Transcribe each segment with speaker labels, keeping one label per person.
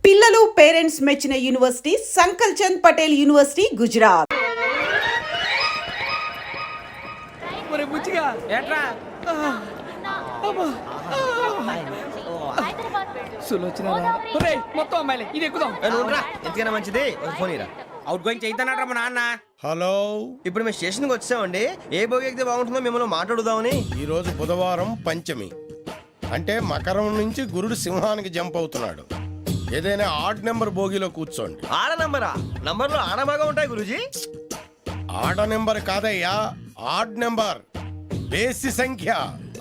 Speaker 1: పిల్లలు పేరెంట్స్ మెచ్చిన university సంకల్ Chand Patel university Gujarat.
Speaker 2: మొత్తం అమ్మాయిలే ఇది ఎక్కుదాం.
Speaker 3: ఎందుకైనా మంచిది ఫోన్ ఇరా.
Speaker 2: అవుట్ గోయింగ్ చేద్దానట్రా మా నాన్న.
Speaker 4: హలో,
Speaker 3: ఇప్పుడు మేము స్టేషన్కి వచ్చామండి. ఏ బోగి ఎక్కితే బాగుంటుందో మిమ్మల్ని మాట్లాడుదామని.
Speaker 4: ఈరోజు బుధవారం పంచమి, అంటే మకరం నుంచి గురుడు సింహానికి జంప్ అవుతున్నాడు. ఏదైనా ఆడ్ నెంబర్ బోగిలో కూర్చోండి.
Speaker 3: ఆడ నంబరా? నంబర్లో ఆడ బాగా ఉంటాయి గురూజీ.
Speaker 4: ఆడ నెంబర్ కాదయ్యా, ఆడ్ నెంబర్, బేసి సంఖ్య.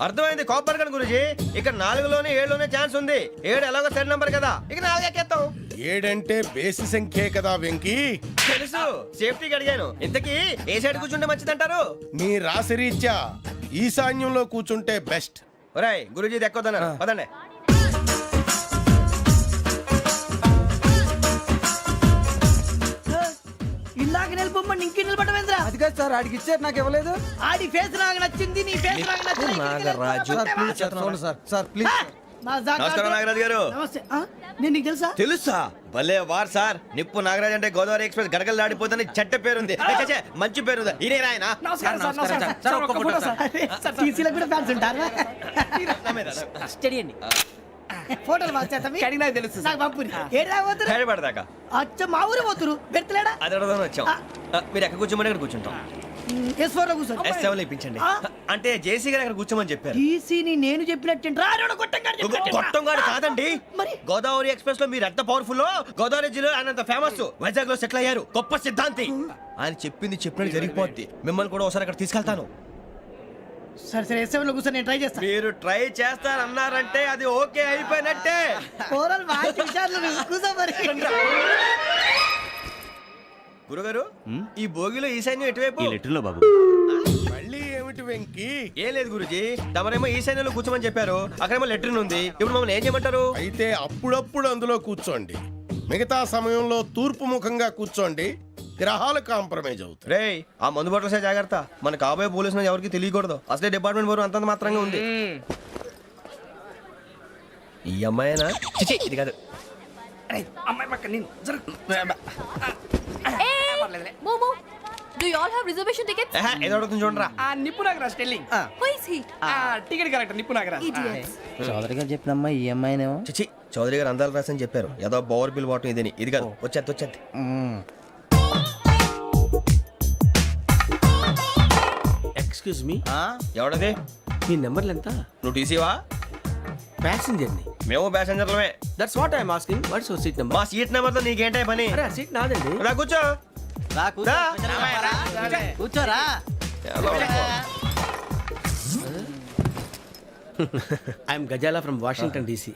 Speaker 3: అర్థమైంది, కాపర్ కానీ గురూజీ. ఇక్కడ 4లోనే 7లోనే ఛాన్స్ ఉంది. 7 ఎలాగో సెడ్ నంబర్ కదా, ఇక 4 ఎక్కేస్తాం.
Speaker 4: 7 అంటే బేసి సంఖ్యే కదా వెంకీ.
Speaker 3: తెలుసు, సేఫ్టీకి అడిగాను. ఇంతకీ ఏ సైడ్ కూర్చుంటే మంచిదంటారు?
Speaker 4: నీ రాశి రీత్యా ఈశాన్యంలో కూర్చుంటే బెస్ట్.
Speaker 3: ఒరాయ్ గురూజీ దెక్కొద్దన్నారు, పదండి.
Speaker 5: ఇందాక నిలబొమ్మని ఇంకే నిలబడమేంద్రా?
Speaker 2: అది కాదు సార్, ఆడికి ఇచ్చారు నాకు ఇవ్వలేదు.
Speaker 5: ఆడి ఫేస్ నాకు నచ్చింది, నీ ఫేస్ నాకు నచ్చింది.
Speaker 3: నాగరాజు.
Speaker 2: Sir please.
Speaker 3: నమస్కారం నాగరాజు గారు.
Speaker 5: నమస్తే. నేను నీకు తెలుసా?
Speaker 3: తెలుసా? భలే వార్ సార్. నిప్పు నాగరాజ్ అంటే గోదావరి ఎక్స్ప్రెస్ గడగలు దాడిపోతుంది చెట్ట పేరుంది. మంచి పేరు. ఇదే ఆయన.
Speaker 5: నమస్కారం సార్. నమస్కారం సార్. ఒక్క ఫోటో సార్. టీసీలో కూడా ఫ్యాన్స్ ఉంటారా? స్టడీ అండి. ఫోటోలు మార్చేస్తాం.
Speaker 2: కడిగి నాకు తెలుసు.
Speaker 5: నాకు పంపుని. ఏడా పోతురు?
Speaker 3: హైదరాబాద్
Speaker 5: అచ్చ మా ఊరు పోతురు. పెడతలేడా?
Speaker 3: అది అడగదాం వచ్చాం. మీరు ఎక్కడ కూర్చోమని అక్కడ కూర్చుంటాం.
Speaker 5: S4 లో కూర్చో.
Speaker 3: S7 ఇప్పించండి. అంటే జేసీ గారు అక్కడ కూర్చోమని చెప్పారు.
Speaker 5: టీసీని నేను చెప్పినట్టు రాడు
Speaker 3: గొట్టంగాడు కాదండి.
Speaker 5: మరి
Speaker 3: గోదావరి ఎక్స్ప్రెస్ లో మీరు ఎంత పవర్ఫుల్, గోదావరి జిల్లా ఆయన ఫేమస్. వైజాగ్ లో సెటిల్ అయ్యారు, గొప్ప సిద్ధాంతి. ఆయన చెప్పింది చెప్పినట్టు జరిగిపోద్ది. మిమ్మల్ని కూడా ఒకసారి అక్కడ తీసుకెళ్తాను.
Speaker 5: సరే సరే, S7 లో కూర్చో, నేను ట్రై చేస్తాను.
Speaker 3: మీరు ట్రై చేస్తారన్నారంటే అది ఓకే అయిపోయినట్టే.
Speaker 5: ఓరల్ వాయిస్ విచారణ కూర్చో మరి.
Speaker 3: గురుగారు, ఈ భోగిలో ఈశాన్యం ఎటువైపు?
Speaker 4: మళ్ళీ ఏమిటి వెంకీ?
Speaker 3: ఏం లేదు గురుజీ, తమరేమో ఈశాన్యంలో కూర్చోమని చెప్పారు. అక్కడేమో లెట్రిన్ ఉంది. ఇప్పుడు మమ్మల్ని ఏం చేయమంటారు?
Speaker 4: అయితే అప్పుడప్పుడు అందులో కూర్చోండి, మిగతా సమయంలో తూర్పు ముఖంగా కూర్చోండి. గ్రహాలు కాంప్రమైజ్ అవుతాయి.
Speaker 3: రేయ్, ఆ మందు బట్టలసే జాగ్రత్త. మన కాబోయే పోలీసులు ఎవరికి తెలియకూడదు. అసలే డిపార్ట్మెంట్ బోరు అంతంత మాత్రంగా ఉంది. ఈ అమ్మాయినా? చిచి, ఇది కాదు.
Speaker 2: అమ్మాయి పక్క నేను
Speaker 6: Momo, do you all have reservation tickets?
Speaker 3: ఏదో అడుగుతుంది చూడరా.
Speaker 2: ఆ నిప్పు Nagaraj telling.
Speaker 6: Who is he?
Speaker 2: Ticket correct నిప్పు నాగరాజ్.
Speaker 6: Idiots.
Speaker 7: చౌదరి గారు చెప్పినమ్మా ఈ అమ్మాయినేమో.
Speaker 3: చిచి, చౌదరి గారు అందాలు రాసని చెప్పారు. ఏదో బోర్ బిల్ వాటం ఇదని. ఇది కాదు, వచ్చేది.
Speaker 8: Excuse me,
Speaker 3: ఎవడది?
Speaker 8: మీ నెంబర్లు ఎంత?
Speaker 3: నువ్వు టీసీవా?
Speaker 8: ప్యాసింజర్ ని.
Speaker 3: మేము ప్యాసెంజర్లమే.
Speaker 8: That's what I'm asking. What's your seat number?
Speaker 3: మా సీట్ నెంబర్ తో నీకేంటే పని?
Speaker 8: అరే ఆ సీట్ నాదండి.
Speaker 3: రా కూర్చో. రా.
Speaker 5: కూర్చోరా.
Speaker 8: I'm Gazala from Washington DC,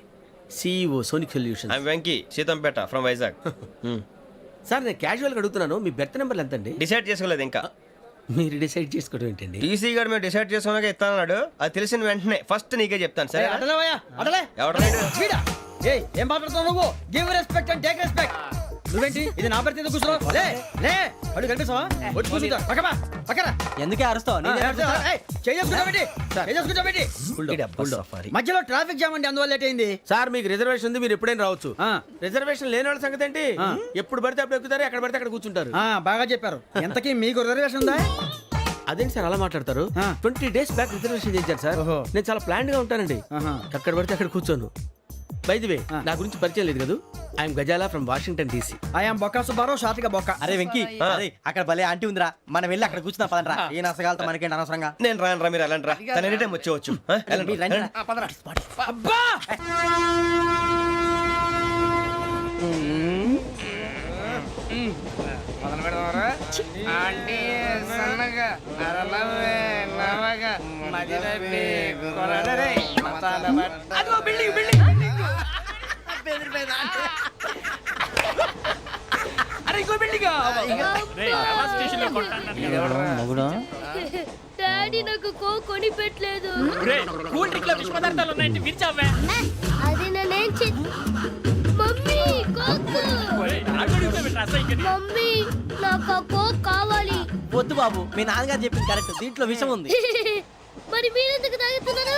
Speaker 8: CEO Sonic Solutions.
Speaker 3: I'm Venky, Seethampeta from Vizag.
Speaker 8: Sir నేను క్యాజువల్ గా అడుగుతున్నాను, మీ బెర్త్ నెంబర్లు ఎంత అండి?
Speaker 3: డిసైడ్ చేసుకోలేదు ఇంకా.
Speaker 8: మీరు డిసైడ్ చేసుకోవడం ఏంటండి?
Speaker 3: టీసీ గారు మేము డిసైడ్ చేసుకున్నాక ఇస్తానన్నాడు. అది తెలిసిన వెంటనే ఫస్ట్ నీకే చెప్తాను. సరే?
Speaker 5: ఏం మాట్లాడుతున్నావు నువ్వు? Give respect and take respect. నువ్వేంటి ఇది నా పరిస్థితి ఎందుకు కూర్చున్నావు? లే అడుగు కనిపిస్తావా? వచ్చి కూర్చుంటా. పక్కన
Speaker 7: ఎందుకే అరుస్తావు?
Speaker 5: మధ్యలో ట్రాఫిక్ జామ్ అండి, అందువల్ల లేట్ అయింది.
Speaker 8: సార్ మీకు రిజర్వేషన్ ఉంది, మీరు ఎప్పుడైనా రావచ్చు. రిజర్వేషన్ లేని వాళ్ళ సంగతి ఏంటి? ఎప్పుడు పడితే అప్పుడు ఎక్కుతారు, ఎక్కడ పడితే అక్కడ కూర్చుంటారు.
Speaker 5: బాగా చెప్పారు. ఎంతకీ మీకు రిజర్వేషన్ ఉందా?
Speaker 8: అదేంటి సార్ అలా మాట్లాడతారు? 20 days బ్యాక్ రిజర్వేషన్ చేయించారు సార్. నేను చాలా ప్లాన్డ్ గా ఉంటానండి. అక్కడ పడితే అక్కడ కూర్చోను. బై ది వే, నా గురించి పరిచయం లేదు కదా. I'm Gazala from Washington DC.
Speaker 5: I'm Bokka Subbarao, షార్ట్గా బొక్క.
Speaker 7: అరే వెంకీ, అక్కడ భలే ఆంటీ ఉందిరా, మనం వెళ్ళి అక్కడ కూర్చున్నా పదనరా. ఏ నసగాలతో మనకేంటి అనవసరంగా.
Speaker 3: నేను రాను, మీరు వెళ్ళండి రా. తన ఎనీ టైం వచ్చేవచ్చు.
Speaker 2: అబ్బా మొదలు పెడదామరా? ఆంటీ సన్నగా అరలవే నవగా మదిరపి కొరడరే మసాల బట్ట. అదిగో బిల్డింగ్. అరే ఇంకో బిల్డింగ్.
Speaker 6: డాడీ నాకు కోక్ కొని పెట్టలేదు.
Speaker 2: కూల్ డ్రింక్ లో విష పదార్థాలు ఉన్నాయంటే విరిచావే.
Speaker 6: అది నేనేం మమ్మీ కోక్. మమ్మీ నాకు కోక్ కావాలి.
Speaker 7: వద్దు బాబు, మీ నాన్నగారు చెప్పింది కరెక్ట్, దీంట్లో విషయం ఉంది.
Speaker 6: మరి మీరెందుకు తాగుతున్నారు?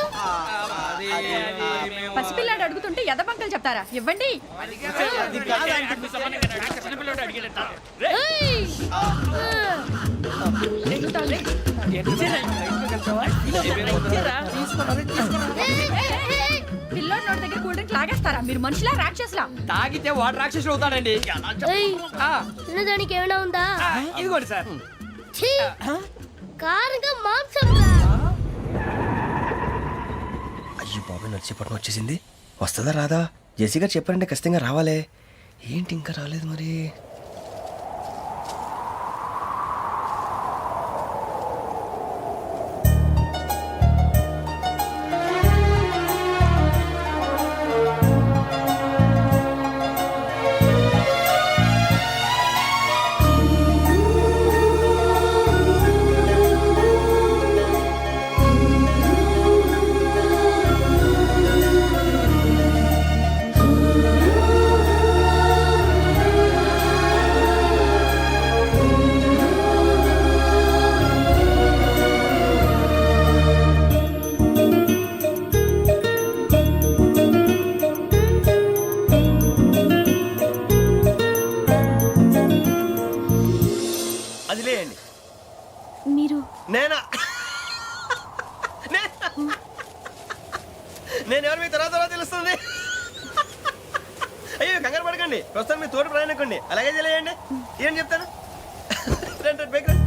Speaker 9: పసిపిల్లాడు అడుగుతుంటే ఎదబంకలు చెప్తారా? ఇవ్వండి.
Speaker 2: చిన్నపిల్లడు అడిగేట
Speaker 6: ఏయ్!
Speaker 9: పిల్లోడి నోటి దగ్గర కూల్ డ్రింక్ లాగేస్తారా? మీరు మనుషులా రాక్షసులా?
Speaker 2: తాగితే వాడు రాక్షసుడు అవుతాడండి.
Speaker 6: ఏయ్! తినడానికి ఏమైనా ఉందా?
Speaker 2: ఇదిగోండి సార్.
Speaker 6: ఛీ! కారంగా మాంసం రా.
Speaker 3: అయ్యో బాబాయ్ నడిచేపట్నం వచ్చేసింది. వస్తుందా రాదా? జెసి గారు చెప్పారంటే ఖచ్చితంగా రావాలే. ఏంటి ఇంకా రాలేదు మరి? అది లేయండి.
Speaker 6: మీరు
Speaker 3: నేనా? నేను ఎవరు మీ తర్వాత తెలుస్తుంది. అయ్యో కంగారు పడకండి, ప్రస్తుతం మీ తోటి ప్రయాణకండి. అలాగే తెలియండి. ఏం చెప్తాను. రండి రండి, బైక్ రండి.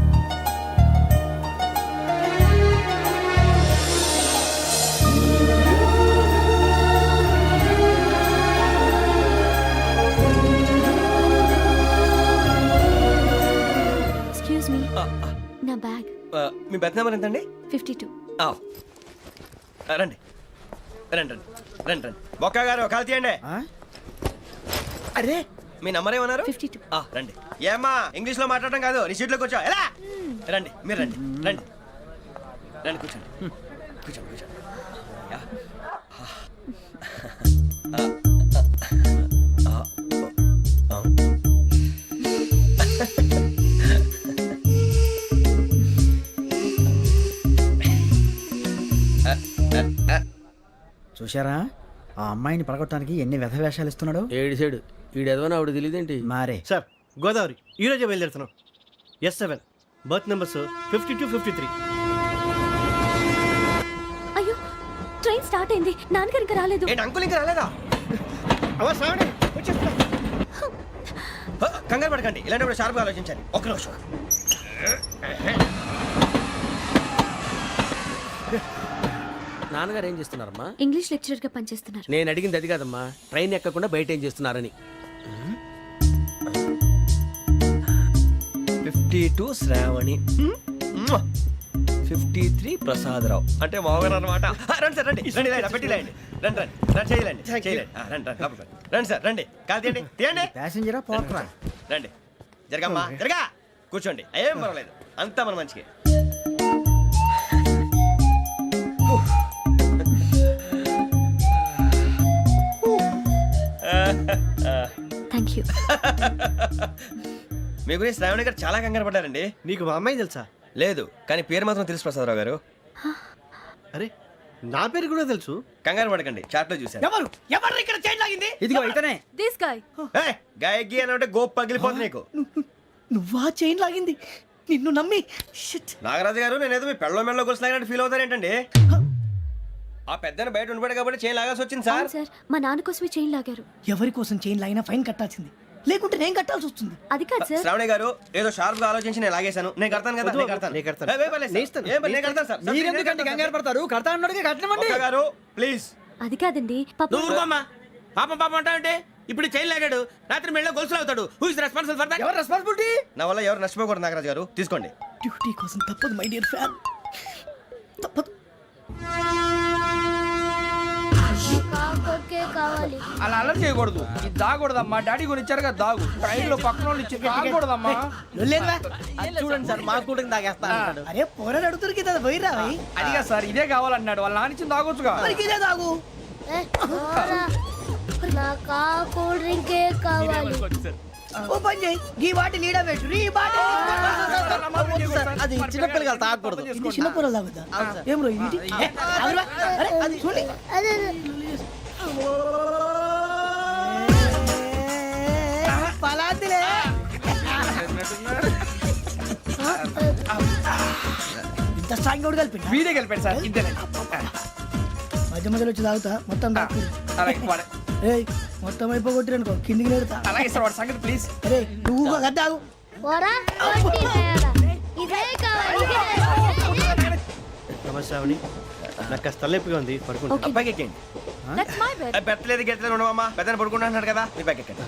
Speaker 6: ఎక్స్క్యూజ్ మీ, నా బ్యాగ్.
Speaker 3: మీ బెత్ నెంబర్ ఎంతండి?
Speaker 6: 52.
Speaker 3: రండి రండి రండి రండి రండి. బొక్క గారు కాల్ తీయండి. అరే మీ నంబర్ ఏమన్నారు?
Speaker 6: 52.
Speaker 3: రండి. ఏమ్మా ఇంగ్లీష్ లో మాట్లాడటం కాదు, నీ సీట్లోకి వచ్చా. ఎలా రండి, మీరు రండి రండి రండి, కూర్చోండి కూర్చోండి కూర్చోండి. యా.
Speaker 5: చూశారా ఆ అమ్మాయిని పడగొట్టడానికి ఎన్ని వ్యధ వేషాలు ఇస్తున్నాడు.
Speaker 8: ఏడు సైడు ఈడు ఎదవని ఆవిడ తెలియదేంటి?
Speaker 5: మారే
Speaker 3: సార్ గోదావరి ఈ రోజే బయలుదేరుతున్నాం. S7 berth numbers 52, 53.
Speaker 6: అయ్యో, ట్రైన్ స్టార్ట్ అయింది. నాన్నగారు ఇంకా రాలేదు.
Speaker 3: ఏంటి అంకుల్ ఇంకా రాలేదా? కంగారు పడకండి, ఇలాంటప్పుడు షార్ప్గా ఆలోచించండి. ఒక్క నిమిషం.
Speaker 8: నాన్నగారు ఏం చేస్తున్నారమ్మా?
Speaker 6: ఇంగ్లీష్ లెక్చరర్ గా పనిచేస్తున్నారు.
Speaker 8: నేను అడిగింది అది కాదమ్మా, ట్రైన్ ఎక్కకుండా బయట ఏం చేస్తున్నారని.
Speaker 3: 52 శ్రావణి, 53 ప్రసాదరావు అంటే మామగారు అనమాట. రండి సార్ రండి రండి, పెట్టి లేండి. రండి రండి రండి, చేయలేండి చేయలేండి. రండి రండి లోపలికి రండి. రండి సార్ రండి, కాల్ తీయండి తీయండి.
Speaker 5: ప్యాసింజరా పోట్రా.
Speaker 3: రండి జరగమ్మా జరగా, కూర్చోండి. ఏం పర్వాలేదు, అంతా మన మంచికి.
Speaker 6: Thank you.
Speaker 3: మీ గురించి శ్రావణి గారు చాలా కంగారు పడ్డారండి.
Speaker 7: నీకు మా అమ్మాయి తెలుసా?
Speaker 3: లేదు, కానీ పేరు మాత్రం తెలుసు ప్రసాదరావు గారు.
Speaker 7: అరే నా పేరు కూడా తెలుసు.
Speaker 3: కంగారు పడకండి, చాట్ లో చూశాను.
Speaker 2: ఎవరు ఎవరు ఇక్కడ చైన్ లాగింది?
Speaker 5: ఇదిగో ఇతనే.
Speaker 6: This guy.
Speaker 3: గాయకి అని అంటే గోప్ పగిలిపోతుంది నీకు.
Speaker 2: నువ్వా చైన్ లాగింది? నిన్ను నమ్మి షిట్.
Speaker 3: నాగరాజు గారు, నేనేదో మీ పెళ్ళ మెళ్ళ గురిసిలాగినట్టు ఫీల్ అవుతారు ఏంటండి? ఆ పెద్దని బయట ఉండిపోయాడు కాబట్టి చేయి లాగాల్సి వచ్చింది సార్.
Speaker 6: సార్, మా నాన్న కోసమే చైన్ లాగారు.
Speaker 2: ఎవరి కోసం చైన్ లాగినా ఫైన్ కట్టాల్సింది, లేకుంటే నేను కట్టాల్సి వస్తుంది.
Speaker 6: అది కాదు సార్.
Speaker 3: శ్రావణి గారు ఏదో షార్ప్ గా ఆలోచించి నేను లాగేశాను. నేను కడతాను కదా, నేను కడతాను.
Speaker 7: నేను కడతాను.
Speaker 3: ఏ, పర్లేదు సార్. ఏ, నేను కడతాను సార్.
Speaker 5: మీరెందుకంటే కంగారు పడతారు? కడతా అన్నాడుగా కట్టమండి.
Speaker 3: ఒక్క గారు ప్లీజ్.
Speaker 6: అది కాదండి పాప.
Speaker 8: నువ్వు ఊరుకోమ్మా. పాపం పాపం అంటావంటే ఇప్పుడు చైన్ లాగాడు, రాత్రి మెళ్ళ గొలుసులు అవుతాడు. Who is responsible for that?
Speaker 5: ఎవరు రెస్పాన్సిబిలిటీ?
Speaker 3: నా వల్ల ఎవరు నష్టపోకూడదు నాగరాజు గారు, తీసుకోండి.
Speaker 2: డ్యూటీ కోసం తప్పదు మై డియర్ ఫ్యాన్, తప్పదు.
Speaker 6: కావాలి.
Speaker 2: అలా అలర్ చేయకూడదు. ఇది దాగకూడదమ్మా. డాడీ కొని ఇచ్చారు కదా దాగు. ట్రైన్ లో పక్కన వాళ్ళు ఇచ్చి దాగకూడదమ్మా.
Speaker 7: చూడండి సార్, మా కూడా తాగేస్తా అన్నాడు.
Speaker 2: అరే పోరాడు అడుగుతారు కదా, పోయిరా. అదిగా సార్, ఇదే కావాలన్నాడు. వాళ్ళ నాన్న ఇచ్చింది తాగొచ్చుగా. ఇదే తాగు.
Speaker 6: నాకు కూల్ డ్రింకే కావాలి.
Speaker 5: ఓ పని చేయి ఈ బాటి లీడ పెట్టు ఈ బాటి
Speaker 7: అది చిన్నపిల్లలు తాగకూడదు.
Speaker 5: ఇది చిన్న పొరలు తాగుతా ఏం రో ఇది ఏ, ఆగురా. అరే, అది చూడండి పలాతిలే ఇంత స్ట్రాంగ్ కూడా కలిపి
Speaker 2: వీడే గెలిపాడు సార్ ఇద్దరే
Speaker 5: మధ్య మధ్యలో వచ్చి తాగుతా మొత్తం తాగు
Speaker 2: అలాగే వాడు-
Speaker 5: ఏయ్ మొత్తం అయిపోగొట్టిరనుకో కిందికి నేడుతా
Speaker 2: అలాగే సార్ వాడు సంగతి ప్లీజ్
Speaker 5: అరే నువ్వు గద్దాగు
Speaker 10: పోరా కొట్టి తయారా ఇదే కావాలి ఇదే
Speaker 7: నమస్తే ఆవిడ. నాకు కాస్త తలెప్పిగా ఉంది పడుకుంటా.
Speaker 6: Okay.
Speaker 3: బ్యాగ్ ఎక్కండి
Speaker 6: That's my bed.
Speaker 3: పెట్టలేదు గెట్టలేదు ఉండమమ్మా పెద్దని పడుకుంటున్నాడు కదా మీ బ్యాగ్ ఎక్కండి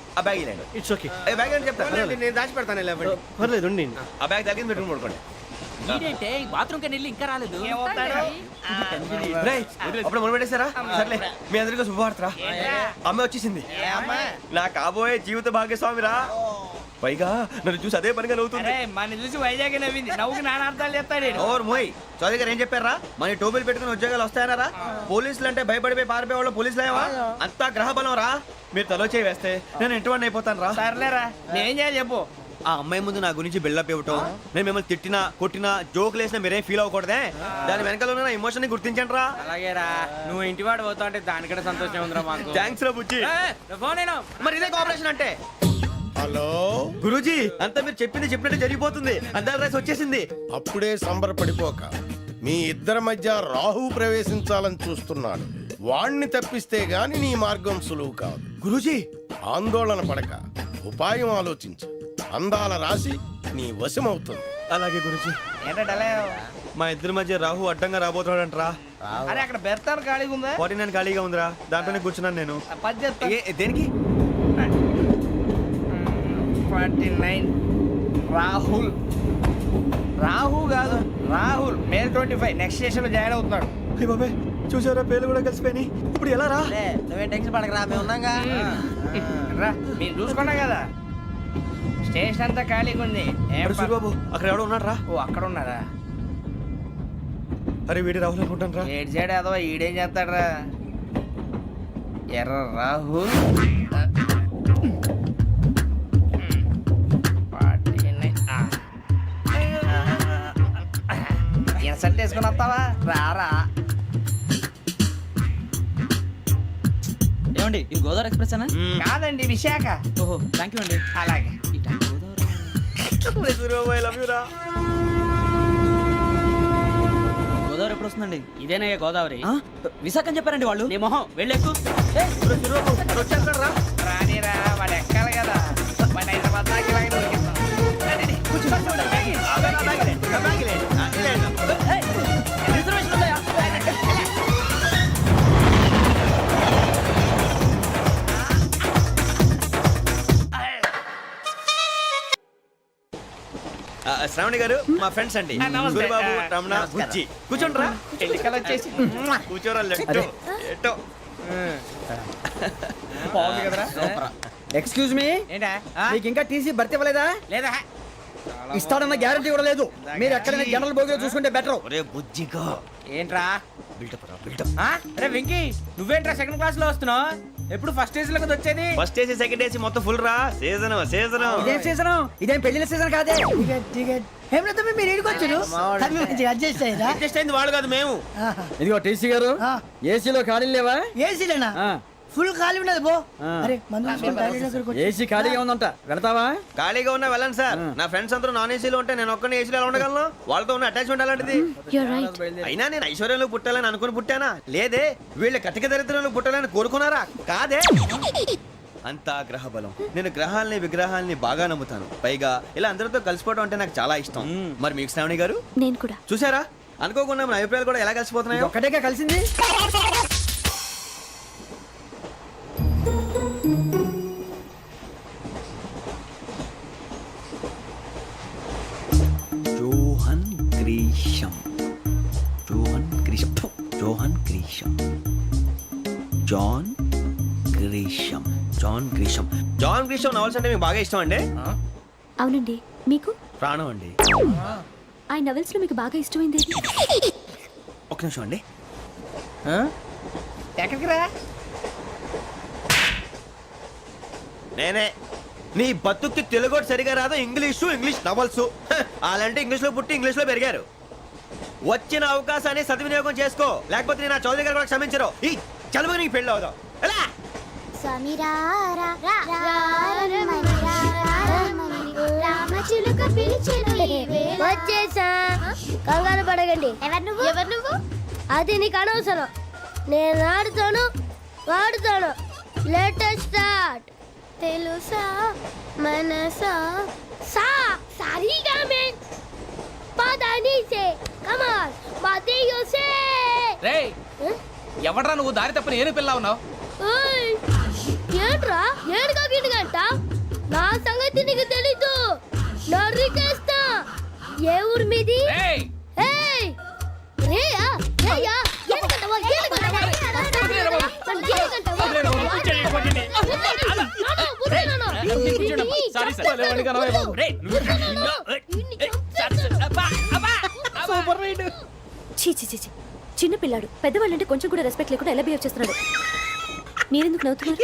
Speaker 3: ఆ బ్యాగ్ ఇలాండి
Speaker 7: ఇట్స్ ఓకే.
Speaker 3: బ్యాగ్ అని చెప్తాను
Speaker 4: నేను దాచి పెడతాను లేవండి.
Speaker 7: పర్లేదు ఉండి.
Speaker 3: ఆ బ్యాగ్ తగ్గింది పెట్టుకుని పడుకోండి రేయ్, అప్పుడు మొదలు పెట్టేశారా సర్లే మీ అందరికీ శుభవార్తరా అమ్మ వచ్చేసింది నా కాబోయే జీవిత భాగ్యస్వామిరా పైగా నన్ను చూసి అదే పనిగా నవ్వుతుంది
Speaker 2: మన చూసి వైజాగ్ నవ్వింది నవ్వుకి నాన్న అర్థాలు చెప్తాడు
Speaker 3: ఓర్ మోయ్ చౌదరి గారు ఏం చెప్పారా మన టోబీలు పెట్టుకుని ఉద్యోగాలు వస్తాయనరా పోలీసులు అంటే భయపడిపోయి పారిపోయే వాళ్ళు పోలీసులేవా అంతా గ్రహ బలం రా మీరు తలో చేయి వేస్తే నేను ఇంటివాడిని అయిపోతాను రా
Speaker 2: సర్లేరా నేనేం చేయాలి చెప్పు
Speaker 3: ఆ అమ్మాయి ముందు నా గురించి బిల్డప్ ఇవ్వటం నేను మిమ్మల్ని తిట్టినా కొట్టినా జోకులు వేసినా మీరేం ఫీల్ అవ్వకూడదే దాని వెనకాల ఉన్న ఎమోషన్ ని గుర్తించండి రా
Speaker 2: అలాగేరా నువ్వు ఇంటివాడు పోతా అంటే దానికంటే సంతోషం ఉందిరా మాకు
Speaker 3: థ్యాంక్స్ రా బుజ్జి
Speaker 2: ఫోన్ అయినా
Speaker 3: మరి ఇదే కోఆపరేషన్ అంటే
Speaker 4: హలో,
Speaker 3: గురూజీ అంతా మీరు చెప్పింది చెప్పినట్టు జరిగిపోతుంది అందరి రైస్ వచ్చేసింది
Speaker 4: అప్పుడే సంబరపడిపోక మీ ఇద్దరి మధ్య రాహు ప్రవేశించాలని చూస్తున్నాడు. వాణ్ణి తప్పిస్తే గాని నీ మార్గం సులువు కాదు.
Speaker 3: గురూజీ
Speaker 4: ఆందోళన పడక ఉపాయం ఆలోచించు. అందాల రాశి నీ వశమవుతుంది.
Speaker 3: అలాగే గురూజీ
Speaker 2: ఏంటంటే
Speaker 3: మా ఇద్దరి మధ్య రాహు అడ్డంగా రాబోతున్నాడంట్రా
Speaker 2: అరే అక్కడ బెర్తాను ఖాళీగా ఉందా
Speaker 3: 49 ఖాళీగా ఉందిరా దాంట్లోనే కూర్చున్నాను నేను
Speaker 2: పది చెప్తా
Speaker 3: దేనికి
Speaker 2: 49 రాహుల్ రాహు కాదు రాహుల్ మే 25 నెక్స్ట్ స్టేషన్ లో జాయిన్ అవుతున్నాడు
Speaker 3: అయ్య బాబాయ్ చూసారా పేర్లు కూడా కలిసిపోయినాయి ఇప్పుడు ఎలా రా
Speaker 7: నువ్వేం టెన్షన్ పడకరా మేము ఉన్నాగా.
Speaker 2: రా మీరు చూసుకున్నా కదా స్టేషన్ అంతా ఖాళీగా ఉంది ఏం
Speaker 3: అరే సూరిబాబు అక్కడ ఎవడో ఉన్నాడు రా
Speaker 2: ఓ అక్కడ ఉన్నారా
Speaker 3: అరే వీడి రాహుల్ అనుకుంటాను రా
Speaker 2: ఏడు సైడ్ అదో ఈడేం చేస్తాడరా ఎర్ర రాహుల్ ఇన్సల్ట్ వేసుకుని వస్తావా రారా
Speaker 5: ఏమండి ఇది గోదావరి ఎక్స్ప్రెస్ అనా
Speaker 2: కాదండి విశాఖ
Speaker 5: ఓహో థ్యాంక్ యూ అండి
Speaker 2: అలాగే
Speaker 3: సూరిబాబు ఐ లవ్ యూ రా
Speaker 5: గోదావరి ఎప్పుడు వస్తుందండి
Speaker 2: ఇదేనయ్య గోదావరి
Speaker 5: విశాఖ అని చెప్పారండి వాళ్ళు నీ మొహం వెళ్ళెక్కు
Speaker 3: వచ్చేస్తాడు రా
Speaker 2: రానిరా వాడు ఎక్కాలి కదా వాడు హైదరాబాద్ దాకా ఇలాగే దొరికిస్తాం. రండి, రండి. కూర్చో.
Speaker 3: శ్రావణి గారు మా ఫ్రెండ్స్ అండి
Speaker 2: నమస్తే.
Speaker 3: సూరిబాబు రమణ బుజ్జి కూర్చోండి రా
Speaker 2: ఎన్నికలు వచ్చేసి
Speaker 3: కూర్చోరా లెట్టో ఎట్టో
Speaker 2: బాగుంది కదరా
Speaker 5: ఎక్స్క్యూజ్ మీ
Speaker 2: ఏంటా
Speaker 5: మీకు ఇంకా టీసీ భర్తీ ఇవ్వలేదా
Speaker 2: లేదా
Speaker 5: ఇస్తాడన్న గ్యారంటీ కూడా లేదు మీరు ఎక్కడైనా జనరల్ బోగిలో చూసుకుంటే బెటర్
Speaker 3: ఒరే బుజ్జిగా
Speaker 2: ఏంట్రా
Speaker 3: బిల్డప్ రా బిల్డప్
Speaker 2: అరే వెంకీ నువ్వేంట్రా సెకండ్ క్లాస్ లో వస్తున్నావు ఎప్పుడు ఫస్ట్ ఏజ్ లో కదా వచ్చేది
Speaker 3: ఫస్ట్ ఏసీ సెకండ్ ఏసీ మొత్తం ఫుల్ రా సీజన్ సీజన్
Speaker 5: ఇదేం సీజన్ ఇదేం పెళ్లిన సీజన్ కాదే టికెట్ టికెట్ ఏం లేదు మీరు ఏడుకొచ్చారు అడ్జస్ట్ అయ్యారా
Speaker 3: అడ్జస్ట్ అయింది వాళ్ళు కాదు మేము
Speaker 5: ఇదిగో టీసీ గారు ఏసీలో ఖాళీ లేవా ఏసీలేనా ఫుల్ ఖాళీ ఉన్నది పో అరే ఏసీ ఖాళీగా ఉందంట వెళ్తావా
Speaker 3: ఖాళీగా ఉన్నా వెళ్ళండి సార్ నా ఫ్రెండ్స్ అందరూ నాన్ ఏసీలో ఉంటే నేను ఒక్కనే ఏసీలో ఎలా ఉండగలను వాళ్ళతో ఉన్న అటాచ్మెంట్ అలాంటిది
Speaker 6: You're right.
Speaker 3: అయినా నేను ఐశ్వర్యంలో పుట్టాలని అనుకుని పుట్టానా లేదే వీళ్ళ కటిక దరిద్రంలో పుట్టాలని కోరుకున్నారా కాదే అంతా గ్రహ బలం నేను గ్రహాలని విగ్రహాలని బాగా నమ్ముతాను పైగా ఇలా అందరితో కలిసిపోవడం అంటే నాకు చాలా ఇష్టం మరి మీకు శ్రావణి గారు
Speaker 6: నేను కూడా
Speaker 3: చూసారా అనుకోకుండా మన అభిప్రాయాలు కూడా ఎలా కలిసిపోతున్నాయి
Speaker 5: ఒక్కటేగా కలిసింది
Speaker 3: Johan Grisham Johan Grisham Johan Grisham John Grisham John Grisham John Grisham novels అంటే మీకు బాగా ఇష్టం అండి
Speaker 6: అవునండి మీకు
Speaker 3: ప్రాణం అండి
Speaker 6: ఆ నవెల్స్ లో మీకు బాగా ఇష్టమైంది ఏది?
Speaker 3: ఒక నిమిషం అండి
Speaker 2: ఎక్కడికి రా
Speaker 3: నేనే నీ బతుక్కి తెలుగు సరిగా రాదు, ఇంగ్లీష్ నవల్స్. అలాంటి ఇంగ్లీష్ లో పుట్టి ఇంగ్లీష్ లో పెరిగారు. వచ్చిన అవకాశాన్ని సద్వినియోగం చేసుకో, లేకపోతే నేను నా చౌదరి గారు కూడా క్షమించరు. ఈ చదువు నీకు పెళ్ళి అవుదాం. ఎలా
Speaker 10: వచ్చేసా. కంగారు పడకండి. ఎవరు నువ్వు? అది నీకు అనవసరం. నేను ఆడుతాను, వాడుతాను. Latest start. తెలుసా మనసా సా సారీగా మే పదని సే కమాన్ మదేయో సే.
Speaker 2: రేయ్ ఎవడ్రా నువ్వు దారి తప్పని ఏను పిల్ల ఉన్నావు?
Speaker 10: ఓయ్ ఏంట్రా ఏడుగా గిడుగంట? నా సంగతి నీకు తెలీదు. నరికేస్తా. ఏ ఊరు మీది?
Speaker 2: రేయ్
Speaker 10: ఏయ్ రేయా రేయా ఏడుగంటవా ఏడుగంటవా
Speaker 2: సారీ సార్. Super ride.
Speaker 6: చీ చీ చీ చీ. చిన్న పిల్లాడు పెద్దవాళ్ళంటే కొంచెం కూడా రెస్పెక్ట్ లేకుండా ఎలా బిహేవ్ చేస్తున్నాడు. మీరెందుకు నవ్వుతున్నారు?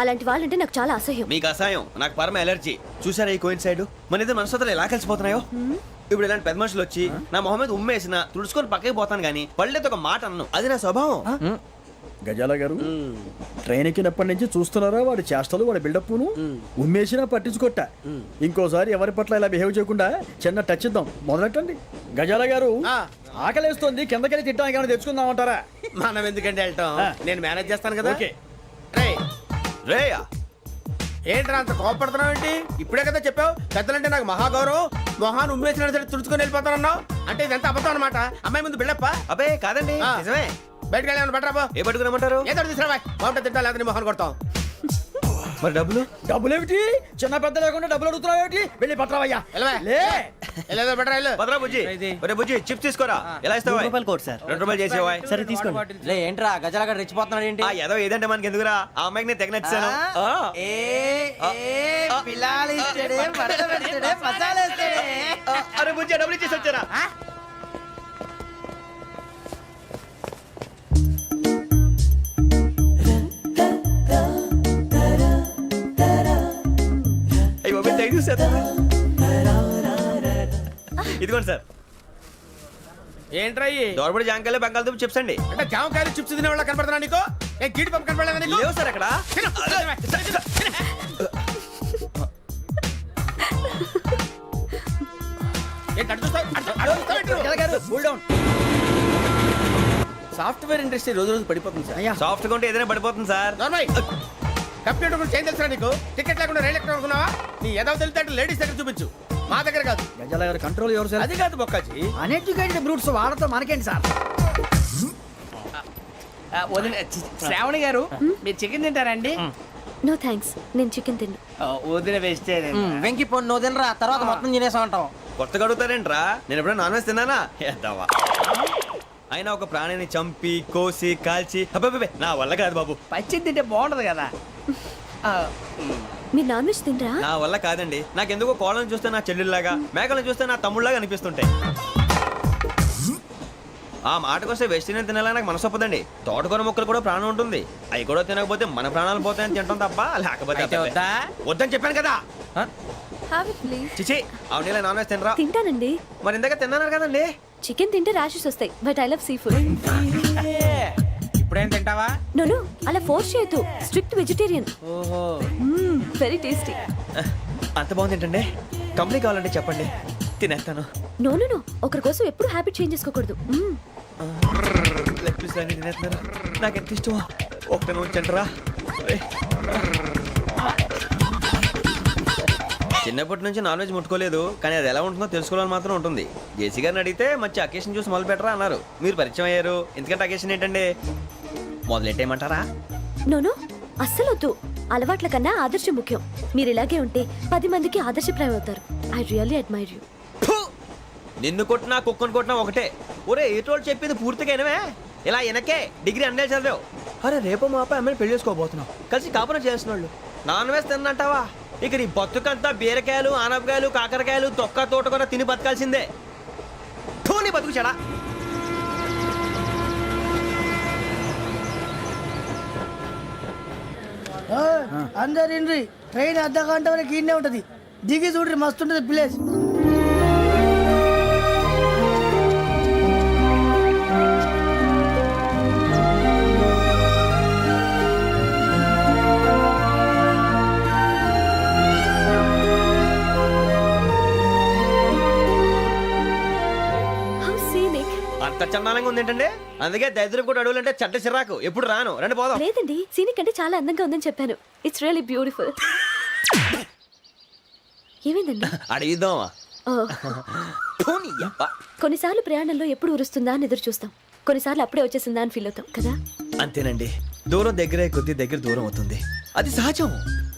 Speaker 6: అలాంటి వాళ్ళంటే నాకు చాలా అసహ్యం.
Speaker 3: మీకు అసహాయం, నాకు పరమ ఎలర్జీ. చూసారా ఈ కోయిన్సైడ్? మన ఇద్దరు మనస్తత్వాలు ఎలా కలిసిపోతున్నాయో. ఇప్పుడు ఇలాంటి పెద్ద మనుషులు వచ్చి నా మొహం మీద ఉమ్మేసిన తుడుచుకొని పక్కకి పోతాను కానీ పళ్ళేతో ఒక మాట అన్ను. అది నా స్వభావం.
Speaker 5: గజాల గారు ట్రైన్ ఎక్కినప్పటి నుంచి చూస్తున్నారా వాడి చేష్టలు, వాడి బిల్డప్ను. ఉమ్మేసినా పట్టించుకోట. ఇంకోసారి ఎవరి పట్ల ఇలా బిహేవ్ చేయకుండా చిన్న టచ్ ఇద్దాం. మొదలెట్టండి. గజాల గారు ఆకలేస్తుంది, కిందకెళ్ళి తిట్టడానికి ఏమైనా తెచ్చుకుందామంటారా?
Speaker 8: మనం ఎందుకంటే వెళ్తాం, నేను మేనేజ్ చేస్తాను కదా.
Speaker 5: ఓకే.
Speaker 3: రేయా
Speaker 8: ఏంట్రా అంత కోపడుతున్నావు ఏంటి? ఇప్పుడే కదా చెప్పావు పెద్దలంటే నాకు మహాగౌరవం, మొహాన్ని ఉమ్మేసిన సరే తుడుచుకొని వెళ్ళిపోతానన్నావు. అంటే ఇదంతా అబద్ధం అనమాట. అమ్మాయి ముందు బిల్డప్ప.
Speaker 3: అబ్బే కాదండి, నిజమే.
Speaker 8: బయటకు వెళ్ళి బట్రాబో.
Speaker 3: ఏ పట్టుకురమ్మంటారు?
Speaker 8: ఏదో తీసుకురా బాగుంటుంది. తింటా లేదా మొహాన్ని కొడతాం.
Speaker 3: మరి డబ్బులు?
Speaker 5: డబ్బులు ఏమిటి? చిన్న పెద్ద లేకుండా డబ్బులు అడుగుతున్నావు ఏమిటి? వెళ్ళి పట్టరావయ్యా.
Speaker 8: వెళ్ళేదో బట్రా వెళ్ళు.
Speaker 3: పదరా బుజ్జి. ఒరే బుజ్జి చిప్స్ తీసుకోరా. ఎలా ఇస్తావా?
Speaker 7: రూపాయలు కోట్ సార్.
Speaker 3: 2 రూపాయలు చేసేవా?
Speaker 7: సరే తీసుకోండి. లే ఏంట్రా గజాల గారు రెచ్చిపోతున్నాడు ఏంటి?
Speaker 3: ఆ ఏదో ఏదంటే మనకి ఎందుకురా, ఆ అమ్మాయికి నేను తెగ నచ్చాను. అరే బుజ్జి డబ్బులు ఇచ్చేసి వచ్చారా? ఇదిగోండి సార్.
Speaker 8: ఏంట్రా
Speaker 3: దోరబడి జాంకాయలు బంగాళదుంప చిప్స్ అండి.
Speaker 8: అంటే జామకాయలు చిప్స్ తినే వాళ్ళ కనపడుతున్నా నీకు? ఏ గీడి పంపు కనపడలేదా నీకు?
Speaker 3: లేవు సార్ అక్కడ.
Speaker 8: సాఫ్ట్వేర్ ఇండస్ట్రీ రోజు రోజు పడిపోతుంది సార్.
Speaker 3: సాఫ్ట్ గా ఉంటే ఏదైనా పడిపోతుంది సార్.
Speaker 8: కంప్యూటర్ గురించి ఏం తెలుసా నీకు? టికెట్ లేకుండా రైలు ఎక్కడ అనుకున్నావా? నీ ఏదో తెలితే లేడీస్ దగ్గర చూపించు, మా దగ్గర కాదు.
Speaker 5: గజాల గారు కంట్రోల్ ఎవరు సార్?
Speaker 8: అది కాదు బొక్కాజీ.
Speaker 5: అన్ఎడ్యుకేటెడ్ బ్రూట్స్ వాళ్ళతో మనకేంటి సార్?
Speaker 2: శ్రావణి గారు మీరు చికెన్ తింటారండి?
Speaker 6: నో థ్యాంక్స్, నేను చికెన్ తిన్ను.
Speaker 2: వదిన వేస్తే
Speaker 7: వెంకి పొన్ను నువ్వు తినరా, తర్వాత మొత్తం తినేసా ఉంటాం.
Speaker 3: కొత్తగా అడుగుతారేంట్రా? నేను ఎప్పుడైనా నాన్ వెజ్ తిన్నానా? ఎద్దావా. అయినా ఒక ప్రాణిని చంపి కోసి కాల్చి అబ్బే నా వల్ల కాదు బాబు.
Speaker 2: పచ్చి తింటే బాగుంటది కదా.
Speaker 6: మీరు నాన్ వెజ్ తినరా?
Speaker 3: నా వల్ల కాదండి. నాకెందుకో కోళ్ళని చూస్తే నా చెల్లెళ్ళలాగా, మేకలను చూస్తే నా తమ్ముళ్ళలాగా అనిపిస్తుంటాయి. ఆ మాటకొస్తే వెస్టిరియన్ తినాలని నాకు మనసు ఒప్పదండి. తోటకూర మొక్కలు కూడా ప్రాణం ఉంటుంది. అవి కూడా తినకపోతే మన ప్రాణాలు పోతాయని తింటాం తప్ప లేకపోతే వద్దని చెప్పాను కదా.
Speaker 6: Have it, please.
Speaker 3: చిచి అవునీ నాన్ వెజ్ తినరా?
Speaker 6: తింటానండి.
Speaker 3: మరి ఇందాక తిన్నాను కదండి.
Speaker 6: చికెన్ తింటే ర్యాషెస్ వస్తాయి, but I love sea food.
Speaker 2: ఇప్పుడేం తింటావా?
Speaker 6: నో అలా ఫోర్స్ చేయొద్దు. Strict vegetarian.
Speaker 2: ఓహో
Speaker 6: వెరీ టేస్టీ.
Speaker 3: అంత బాగుంది ఏంటండి? కంపెనీ కావాలంటే చెప్పండి, తినేస్తాను.
Speaker 6: నో ఒకరి కోసం ఎప్పుడు హ్యాబిట్ చేంజ్ చేసుకోకూడదు.
Speaker 3: లెగ్ పీస్ అన్ని తినేస్తున్నారు. నాకు ఎంత ఇష్టం. ఒకటే ఉంచండిరా. చిన్నప్పటి నుంచి నాన్ వెజ్ ముట్టుకోలేదు, కానీ అది ఎలా ఉంటుందో తెలుసుకోవాలని మాత్రం ఉంటుంది. జేసీ గారిని అడిగితే మంచి అకేషన్ చూసి మొదలు పెట్టరా అన్నారు. మీరు పరిచయం అయ్యారు, ఎందుకంటే అకేషన్ ఏంటండి? మొదలెట్టేయమంటారా?
Speaker 6: నో అస్సలు వద్దు. అలవాట్ల కన్నా ఆదర్శం ముఖ్యం. మీరు ఇలాగే ఉంటే 10 మందికి ఆదర్శప్రాయం అవుతారు. I really admire you.
Speaker 3: నిన్ను కొట్టినా కుక్కను కొట్టినా ఒకటే. ఒరే ఏటోళ్ళు చెప్పింది పూర్తిగా వినవే. ఇలా వెనకే డిగ్రీ అన్నే చదివావు. అరే రేపు మా అబ్బాయి అమ్మాయిని పెళ్లి చేసుకోబోతున్నావు, కలిసి కాపురం చేసిన వాళ్ళు నాన్ వెజ్ తిన్నంటావా? ఇక నీ బతుకంతా బీరకాయలు, ఆనపకాయలు, కాకరకాయలు, తొక్క తోట కూడా తిని బతకాల్సిందే. నీ బతుకు చెడా.
Speaker 7: అందరు ఇండ్రి ట్రైన్ అర్ధ గంట వరకు ఇన్నే ఉంటది దిగి చూడ్రి మస్తు ఉంటది ప్లేస్
Speaker 6: హౌ సీనిక్.
Speaker 3: అంత చందానంగా ఉంది ఏంటంటే అందుకే దరిద్రం కూడా అడవులంటే చెడ్డ చిరాకు ఎప్పుడు రాను రండి పోదాం
Speaker 6: లేదండి, సీనిక్ అంటే చాలా అందంగా ఉందని చెప్పాను. It's really beautiful. ఏమైందండి?
Speaker 3: అడిగిద్దామా
Speaker 6: ఓ, కొన్నిసార్లు ప్రయాణంలో ఎప్పుడు ఉరుస్తుందా అని ఎదురు చూస్తాం, కొన్నిసార్లు అప్పుడే వచ్చేసిందా అని ఫీల్ అవుతాం కదా.
Speaker 3: అంతేనండి దూరం దగ్గరే కొద్ది దగ్గర దూరం అవుతుంది అది సహజం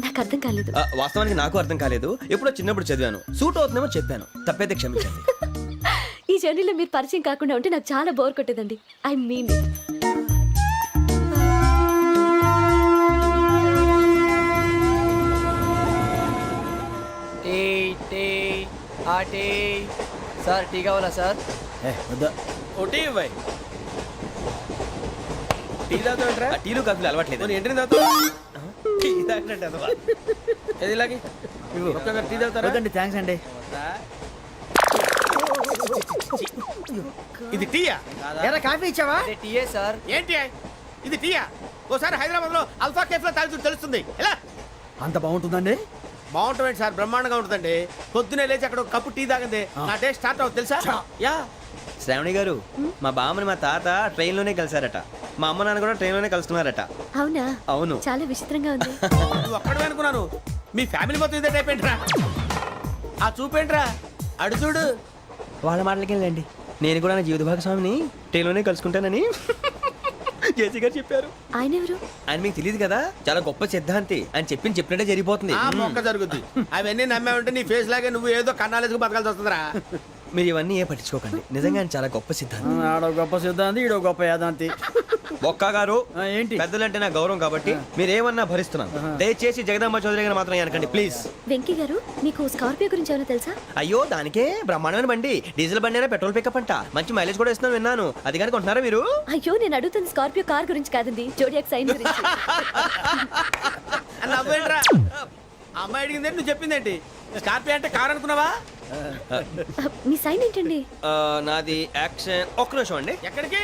Speaker 6: నాకు అర్థం కాలేదు.
Speaker 3: వాస్తవానికి నాకు అర్థం కాలేదు ఎప్పుడో చిన్నప్పుడు చదివాను సూట్ అవుతుందేమో చెప్పాను తప్పైతే క్షమించండి
Speaker 6: ఈ జర్నీలో మీరు పరిచయం కాకుండా ఉంటే నాకు చాలా బోర్ కొట్టేదండి. ఐ మీన్
Speaker 7: టీ టీ ఆ టీ సార్ టీ కావాలా సార్
Speaker 5: వద్దా
Speaker 8: ఒకటి ఇవ్వాయి టీ తాగుతాంట్రా
Speaker 3: టీలు కాఫీలు అలవాట్లేదు
Speaker 8: ఎంట్రీ తాగుతా
Speaker 3: టీ తాగినట్టు అదవా.
Speaker 8: ఏది ఇలాగే ఒక్కగారు టీ తాగుతారా
Speaker 5: వద్దండి థ్యాంక్స్ అండి.
Speaker 8: ఇది టీయా
Speaker 7: ఎరా కాఫీ ఇచ్చావా టీయే సార్
Speaker 8: ఏంటి ఇది టీయా ఓసారి హైదరాబాద్ లో అల్ఫా కేఫ్ లో తాగుతూ తెలుస్తుంది ఎలా
Speaker 5: అంత బాగుంటుందండి?
Speaker 8: బాగుంటుంది సార్ బ్రహ్మాండంగా ఉంటుందండి పొద్దునే లేచి అక్కడ ఒక కప్పు టీ తాగింది నా డే స్టార్ట్ అవుతుంది తెలుసా యా
Speaker 3: శ్రావణి గారు మా బామ్మని మా తాత ట్రైన్ లోనే కలిసారట మా అమ్మ నాన్న కూడా ట్రైన్ లోనే కలుస్తున్నారట
Speaker 6: అవునా?
Speaker 3: అవును
Speaker 6: చాలా విచిత్రంగా ఉంది.
Speaker 8: నువ్వు ఒక్కడే అనుకున్నాను మీ ఫ్యామిలీ మొత్తం ఇదే టైప్ ఏంట్రా ఆ చూపేంట్రా అడు చూడు
Speaker 3: వాళ్ళ మాటలకి వెళ్ళండి నేను కూడా నా జీవిత భాగస్వామిని ట్రైన్ లోనే కలుసుకుంటానని జేసీ గారు చెప్పారు.
Speaker 6: ఆయన ఎవరు?
Speaker 3: ఆయన మీకు తెలియదు కదా చాలా గొప్ప సిద్ధాంతి అని చెప్పినట్టే జరిగిపోతుంది
Speaker 8: ఆ మొక్క జరుగుద్ది అవన్నీ నమ్మే ఉంటే నీ ఫేస్ లాగే నువ్వు ఏదో కన్నాలేసుకు బతకాల్సి వస్తుందిరా
Speaker 3: మీరు ఇవన్నీ ఏ పట్టించుకోకండి నిజంగా ఆయన చాలా గొప్ప సిద్ధాంతి
Speaker 5: ఆడో గొప్ప సిద్ధాంతి ఈడో గొప్ప యాదాంతి.
Speaker 3: బొక్క గారు
Speaker 5: ఏంటి?
Speaker 3: పెద్దలంటే నా గౌరవం కాబట్టి మీరు ఏమన్నా భరిస్తున్నాను దయచేసి జగదాంబ చౌదరి గారు మాత్రం అనకండి ప్లీజ్.
Speaker 6: వెంకీ గారు, మీకు స్కార్పియో గురించి ఏమైనా తెలుసా?
Speaker 3: అయ్యో దానికే బ్రహ్మాండమైన బండి డీజిల్ బండి అయినా పెట్రోల్ పికప్ అంట మంచి మైలేజ్ కూడా ఇస్తున్నాను విన్నాను అది కానీ కొంటున్నారా మీరు?
Speaker 6: అయ్యో, నేను అడుగుతుంది స్కార్పియో కార్ గురించి కాదండి, జోడియాక్ సైన్ గురించి.
Speaker 8: నవ్వేంట్రా అమ్మాయి అడిగింది నువ్వు చెప్పిందేంటి స్కార్పియో అంటే కార్ అనుకున్నావా
Speaker 6: మీ సైన్ ఏంటండి?
Speaker 3: నాది యాక్షన్ ఒక్క నిమిషం అండి.
Speaker 8: ఎక్కడికి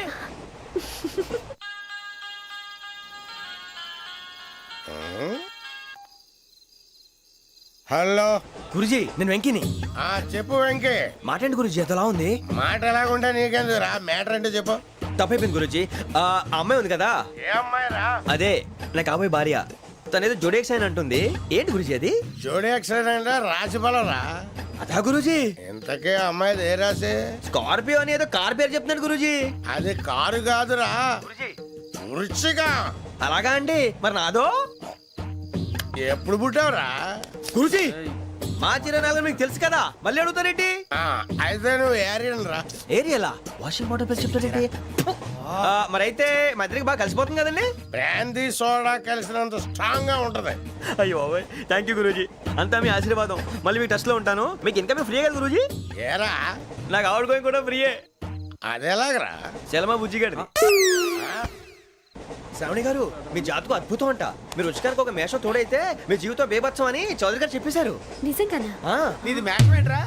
Speaker 4: హలో
Speaker 3: గురుజీ నేను వెంకిని.
Speaker 4: చెప్పు వెంకీ.
Speaker 3: మాటండి గురుజీ ఎంతలా ఉంది?
Speaker 4: మాట ఎలాగుంటా నీకెందుకు రా మ్యాటర్ అంటే చెప్పు.
Speaker 3: తప్పైపోయింది గురుజీ ఆ అమ్మాయి ఉంది కదా
Speaker 4: ఏ అమ్మాయి రా?
Speaker 3: అదే నా కాబోయే భార్య తనేదో జోడేక్ సైన్ అంటుంది ఏంటి గురుజీ అది?
Speaker 4: జోడి యాక్సిడెంట్ రాసి బలరా.
Speaker 3: అదా గురుజీ
Speaker 4: ఇంతకే అమ్మాయి ఏ రాసి?
Speaker 3: స్కార్పియో అని ఏదో కార్ పేరు చెప్తున్నాడు గురుజీ.
Speaker 4: అది కారు కాదురా వృచ్చిక.
Speaker 3: అలాగా అండి మరి నాదో?
Speaker 4: ఎప్పుడు పుట్టావురా?
Speaker 3: గురుజీ మా చిరనాలు మీకు తెలుసు కదా మళ్ళీ అడుగుతారేంటి?
Speaker 4: అయితే నువ్వు ఏరియన్ రా.
Speaker 3: ఏరియలా వాషింగ్ వాటర్ పేరు చెప్తారేంటి? మరైతే మా ఇద్దరికి బాగా కలిసిపోతుంది కదండి.
Speaker 4: బ్రాందీ సోడా కలిసినంత స్ట్రాంగ్ గా ఉంటది.
Speaker 3: అయ్యో థ్యాంక్ యూ గురూజీ అంతా మీ ఆశీర్వాదం. మళ్ళీ మీకు టచ్ లో ఉంటాను. మీకు ఇంకా ఫ్రీ కదా గురూజీ?
Speaker 4: ఏరా
Speaker 3: నాకు ఆవిడ గోయింగ్ కూడా ఫ్రీయే.
Speaker 4: అదేలాగరా?
Speaker 3: చలమా బుజ్జి గారిది. శ్రావణి గారు మీ జాతకు అద్భుతం అంట. మీరు రుచికారికి ఒక మేషం తోడైతే మీ జీవితం బేబత్సం అని చౌదరి గారు చెప్పేశారు.
Speaker 6: నిజంగానా?
Speaker 8: నీది మ్యాచ్ ఏంట్రా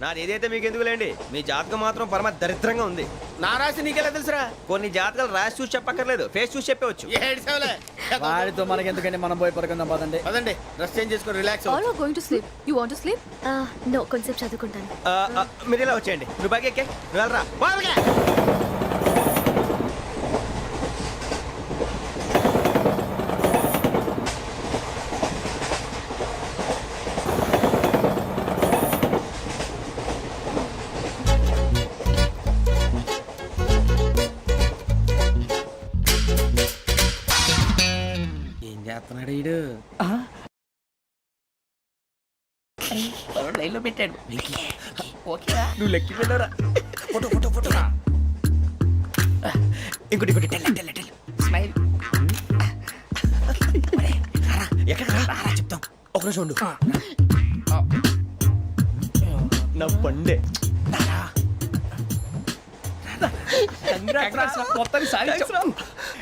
Speaker 3: నాది ఏదైతే మీకు ఎందుకులేండి మీ జాతకం మాత్రం పరమ దరిద్రంగా ఉంది.
Speaker 8: నా రాసి నీకెలా తెలుసురా
Speaker 3: కొన్ని జాతకాలు రాసి చూసి చెప్పక్కర్లేదు ఫేస్ చూసి చెప్పవచ్చు.
Speaker 8: ఏడ్చావులే
Speaker 5: వాడితో మనకి ఎందుకండి, మనం పోయి పడుకుందాం పదండి.
Speaker 8: పదండి డ్రెస్ చేంజ్ చేసుకొని relax
Speaker 9: all are going to sleep. You want to sleep?
Speaker 6: No, కొంచెం చదువుకుంటాను.
Speaker 3: మీరు ఇలా వచ్చేయండి. నువ్వు బాగా ఎక్కే నువ్వు వెళ్ళరా. బాగా
Speaker 8: ఏం చేస్తున్నాడు ఈడు లైన్ లో పెట్టాడు ఓకేరా
Speaker 3: నువ్వు లెక్కి పెట్టారా ఫోటో ఫోటో ఫోటో ఇంకోటి ఇంకోటి టెల్
Speaker 8: స్మైల్
Speaker 3: ఎక్కడ రారా చెప్తాం ఒక నిమిషం ఉండు. నా పండే
Speaker 8: మొత్తాన్ని సాధించాం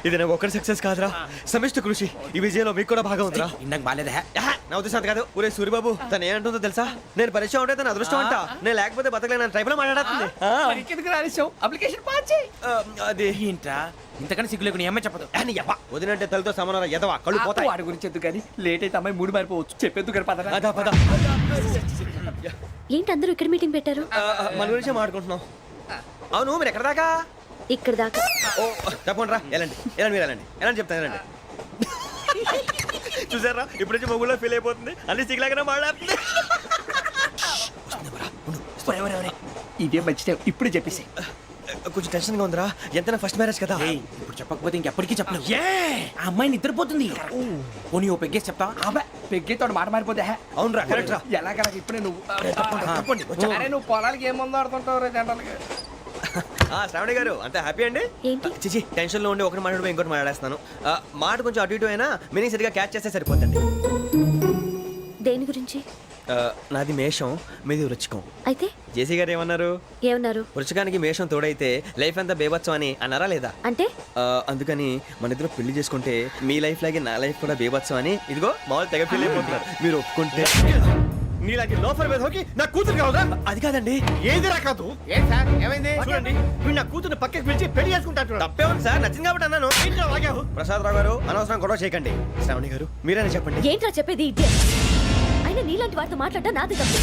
Speaker 3: ఇది నాకు ఒక్కరి సక్సెస్ కాదురా, సమిష్టి కృషి. ఈ విజయంలో మీకు కూడా భాగం ఉందిరా.
Speaker 7: ఇందాక బాగాలేదా
Speaker 3: నా ఉద్దేశం కాదు. ఊరే సూరిబాబు తను ఏమంటుందో తెలుసా? నేను పరిచయం ఉంటే తన అదృష్టం అంట, నేను లేకపోతే బతకలేను ట్రైబ్ లో మాట్లాడుతుంది.
Speaker 2: ఎందుకు రాలేసావు? అప్లికేషన్ పాస్ చేయి.
Speaker 3: అది
Speaker 7: ఏంట్రా ఇంతకన్నా సిగ్గు లేకుండా ఏమై చెప్పదు
Speaker 3: వదినంటే తలతో సమానం ఎదవా, కళ్ళు పోతాయి.
Speaker 2: వాడి గురించి ఎందుకు కానీ లేట్ అయితే అమ్మాయి మూడు మారిపోవచ్చు. చెప్పేందుకు కానీ పదరా.
Speaker 3: అదా పద.
Speaker 6: ఏంటి అందరూ ఇక్కడ మీటింగ్ పెట్టారు?
Speaker 3: మన గురించే మాట్లాడుకుంటున్నాం. అవును మీరు ఎక్కడ దాకా?
Speaker 6: ఇక్కడ దాకా.
Speaker 3: ఓ తప్పకుండా రా, వెళ్ళండి వెళ్ళండి, మీరు వెళ్ళండి వెళ్ళండి, చెప్తాను వెళ్ళండి. చూసారా ఇప్పుడు నుంచి మొగుల్లో ఫీల్ అయిపోతుంది, అన్ని సిగ్లాగానే మాట్లాడుతుంది.
Speaker 2: ఇదే మంచి టైం, ఇప్పుడు చెప్పేసి.
Speaker 3: కొంచెం టెన్షన్ గా ఉందిరా, ఎంతైనా ఫస్ట్ మ్యారేజ్ కదా.
Speaker 7: ఇప్పుడు చెప్పకపోతే ఇంకెప్పటికీ చెప్పలేవు. ఆ అమ్మాయి నిద్రపోతుంది. పోనీ ఓ పెగ్గేసి చెప్తావా?
Speaker 2: అబ్బా పెగ్గేతో మాట మారిపోతే.
Speaker 3: అవునరా కరెక్ట్ రా.
Speaker 2: ఎలాగలా ఇప్పుడే నువ్వు
Speaker 3: తప్పండి
Speaker 2: అరే నువ్వు పొలాలకి ఏం ముందు ఆడుతుంటావు రే జనరల్గా.
Speaker 3: శ్రావణి గారు అంత హ్యాపీ అండి?
Speaker 6: ఏంటి?
Speaker 3: చిచి టెన్షన్ లో ఉండి ఒకటి మాట్లాడిపోయి ఇంకోటి మాట్లాడేస్తున్నాను. మాట కొంచెం అటు ఇటు అయినా మీనింగ్ సరిగా క్యాచ్ చేస్తే సరిపోతుంది.
Speaker 6: దేని గురించి?
Speaker 3: నాది మేషం, మీది వృచ్చికం.
Speaker 6: అయితే
Speaker 3: జేసీ గారు ఏమన్నారు?
Speaker 6: ఏమన్నారు?
Speaker 3: వృచ్చికానికి మేషం తోడైతే లైఫ్ అంతా బేబత్సం అని అన్నారా లేదా?
Speaker 6: అంటే
Speaker 3: అందుకని మన ఇద్దరు పెళ్లి చేసుకుంటే మీ లైఫ్ లాగే నా లైఫ్ కూడా బేబత్సం అని ఇదిగో మామూలు తెగ పెళ్లి అయిపోతున్నారు. మీరు ఒప్పుకుంటే నీలాంటి లోఫర్ మీద హోకి నా కూతురు కావదా? అది కాదండి.
Speaker 4: ఏది రాకాదు?
Speaker 2: ఏం సార్ ఏమైంది?
Speaker 3: చూడండి వీడు నా కూతురు పక్కకి పిలిచి పెళ్లి చేసుకుంటాడు. తప్పే ఉంది సార్, నచ్చింది కాబట్టి అన్నాను. ప్రసాద్ రావు గారు అనవసరం గొడవ చేయకండి. శ్రావణి గారు మీరైనా చెప్పండి.
Speaker 6: ఏంట్రా చెప్పేది? ఇదే అయినా నీలాంటి వారితో మాట్లాడటం నాది తప్పు.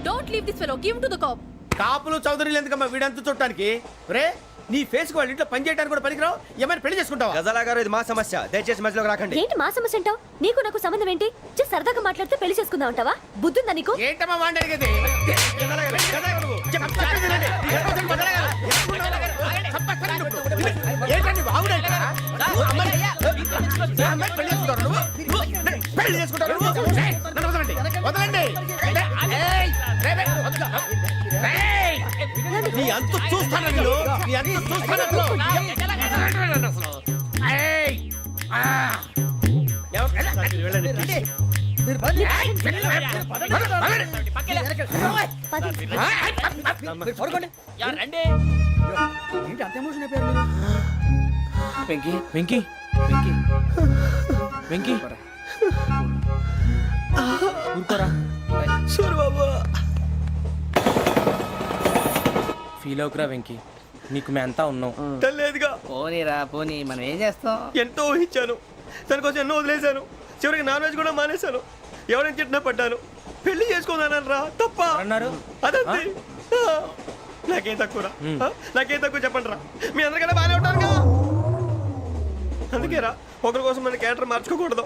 Speaker 9: Don't leave this fellow. Give him to the cop.
Speaker 4: కాపులు చౌదరులు ఎందుకమ్మా వీడంతా చూడటానికి? రే నీ ఫేస్ కు వాళ్ళ ఇంట్లో పని చేయడానికి కూడా పనికిరావు, ఏమైనా పెళ్లి చేసుకుంటావా?
Speaker 3: గజాలా గారు ఇది మా సమస్య, దయచేసి మధ్యలోకి రాకండి.
Speaker 6: ఏంటి మా సమస్య అంటావు? నీకు నాకు సంబంధం ఏంటి? జస్ట్ సరదాగా మాట్లాడితే పెళ్లి చేసుకుందాం అంటావా? బుద్ధుందా నీకు?
Speaker 4: ఏంటమ్మా వాడిని అడిగేది? ఏంటండి బాగుండండి పెళ్లి చేసుకుంటారు. వదలండి. నీ అంత చూస్తాను వీళ్ళు, నీ అంత చూస్తాను అసలు.
Speaker 5: ఏంటి అంత ఎమోషన్ అయిపోయారు మీరు?
Speaker 7: వెంకీ వెంకీ వెంకీ వెంకీ ఊరుకోరా.
Speaker 3: సూరిబాబు
Speaker 7: ఫీల్ అవుకురా వెంకీ, నీకు మేము అంతా ఉన్నాం.
Speaker 3: తెలియదుగా.
Speaker 2: పోనీరా పోనీ, మనం ఏం చేస్తాం?
Speaker 3: ఎంతో ఊహించాను, తన కోసం ఎన్నో వదిలేశాను, చివరికి నాన్ వెజ్ కూడా మానేశాను. ఎవరైనా తిట్టినా పడ్డాను. పెళ్లి చేసుకుందానని రా తప్ప
Speaker 7: అన్నారు.
Speaker 3: అదంతే. నాకేం తక్కువరా? నాకేం తక్కువ చెప్పండి రా. మీ అందరికన్నా బాగానే ఉంటారు కదా. అందుకేరా ఒకరి కోసం మన క్యారెక్టర్ మార్చుకోకూడదు.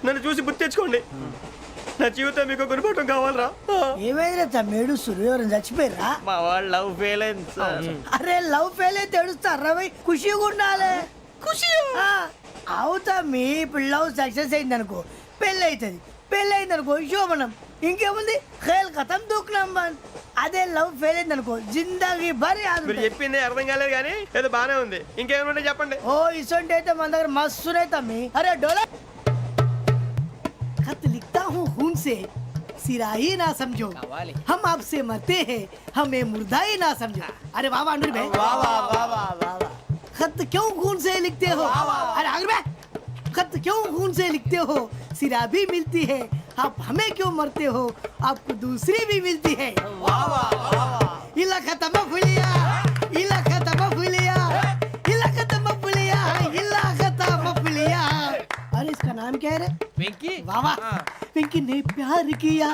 Speaker 3: నన్ను చూసి గుర్తు తెచ్చుకోండి. నా జీవితం మీకు గురిపటం కావాలరా.
Speaker 11: ఏమైందిరా తమ్మేడు సూర్యవరం చచ్చిపోయిరా?
Speaker 3: మా వాళ్ళు లవ్ ఫెయిల్ అయింది సార్.
Speaker 11: అరే లవ్ ఫెయిల్ అయితే ఏడుస్తారా భయ్? ఖుషిగా ఉండాలి. ఖుషి అవుతా. మీ ఇప్పుడు లవ్ సక్సెస్ అయింది అనుకో పెళ్ళి అవుతుంది. పెళ్ళి అయింది అనుకో శోభనం. ఇంకేముంది ఖేల్ కథం దూకునాం బాన్. అదే లవ్ ఫెయిల్ అయింది అనుకో జిందాగీ భారీ.
Speaker 3: మీరు చెప్పింది అర్థం కాలేదు కానీ ఏదో బానే ఉంది. ఇంకేమైనా చెప్పండి.
Speaker 11: ఓ ఇసొంటి అయితే మన దగ్గర మస్తునే తమ్మి. అరే డోలా खत लिखता हूँ खून से, सिरा ही ना समझो, हम आपसे मरते हैं, हमें मुर्दा ही ना समझो. अरे वाह वाह अनुर भाई, वाह वाह वाह वाह वाह. खत क्यों खून से लिखते हो? अरे अनुर भाई, खत क्यों खून से लिखते हो? सिरा भी मिलती है, आप हमें क्यों मरते हो? आपको दूसरी भी मिलती है. वाह वाह वाह. इला खत्म फुलिया, इला खत्म फुलिया, इला खत्म फुलिया, इला खत्म फुलिया. अरे इसका नाम क्या है रे?
Speaker 2: వెంకీ.
Speaker 11: वाह वाह. पिंकी ने प्यार किया,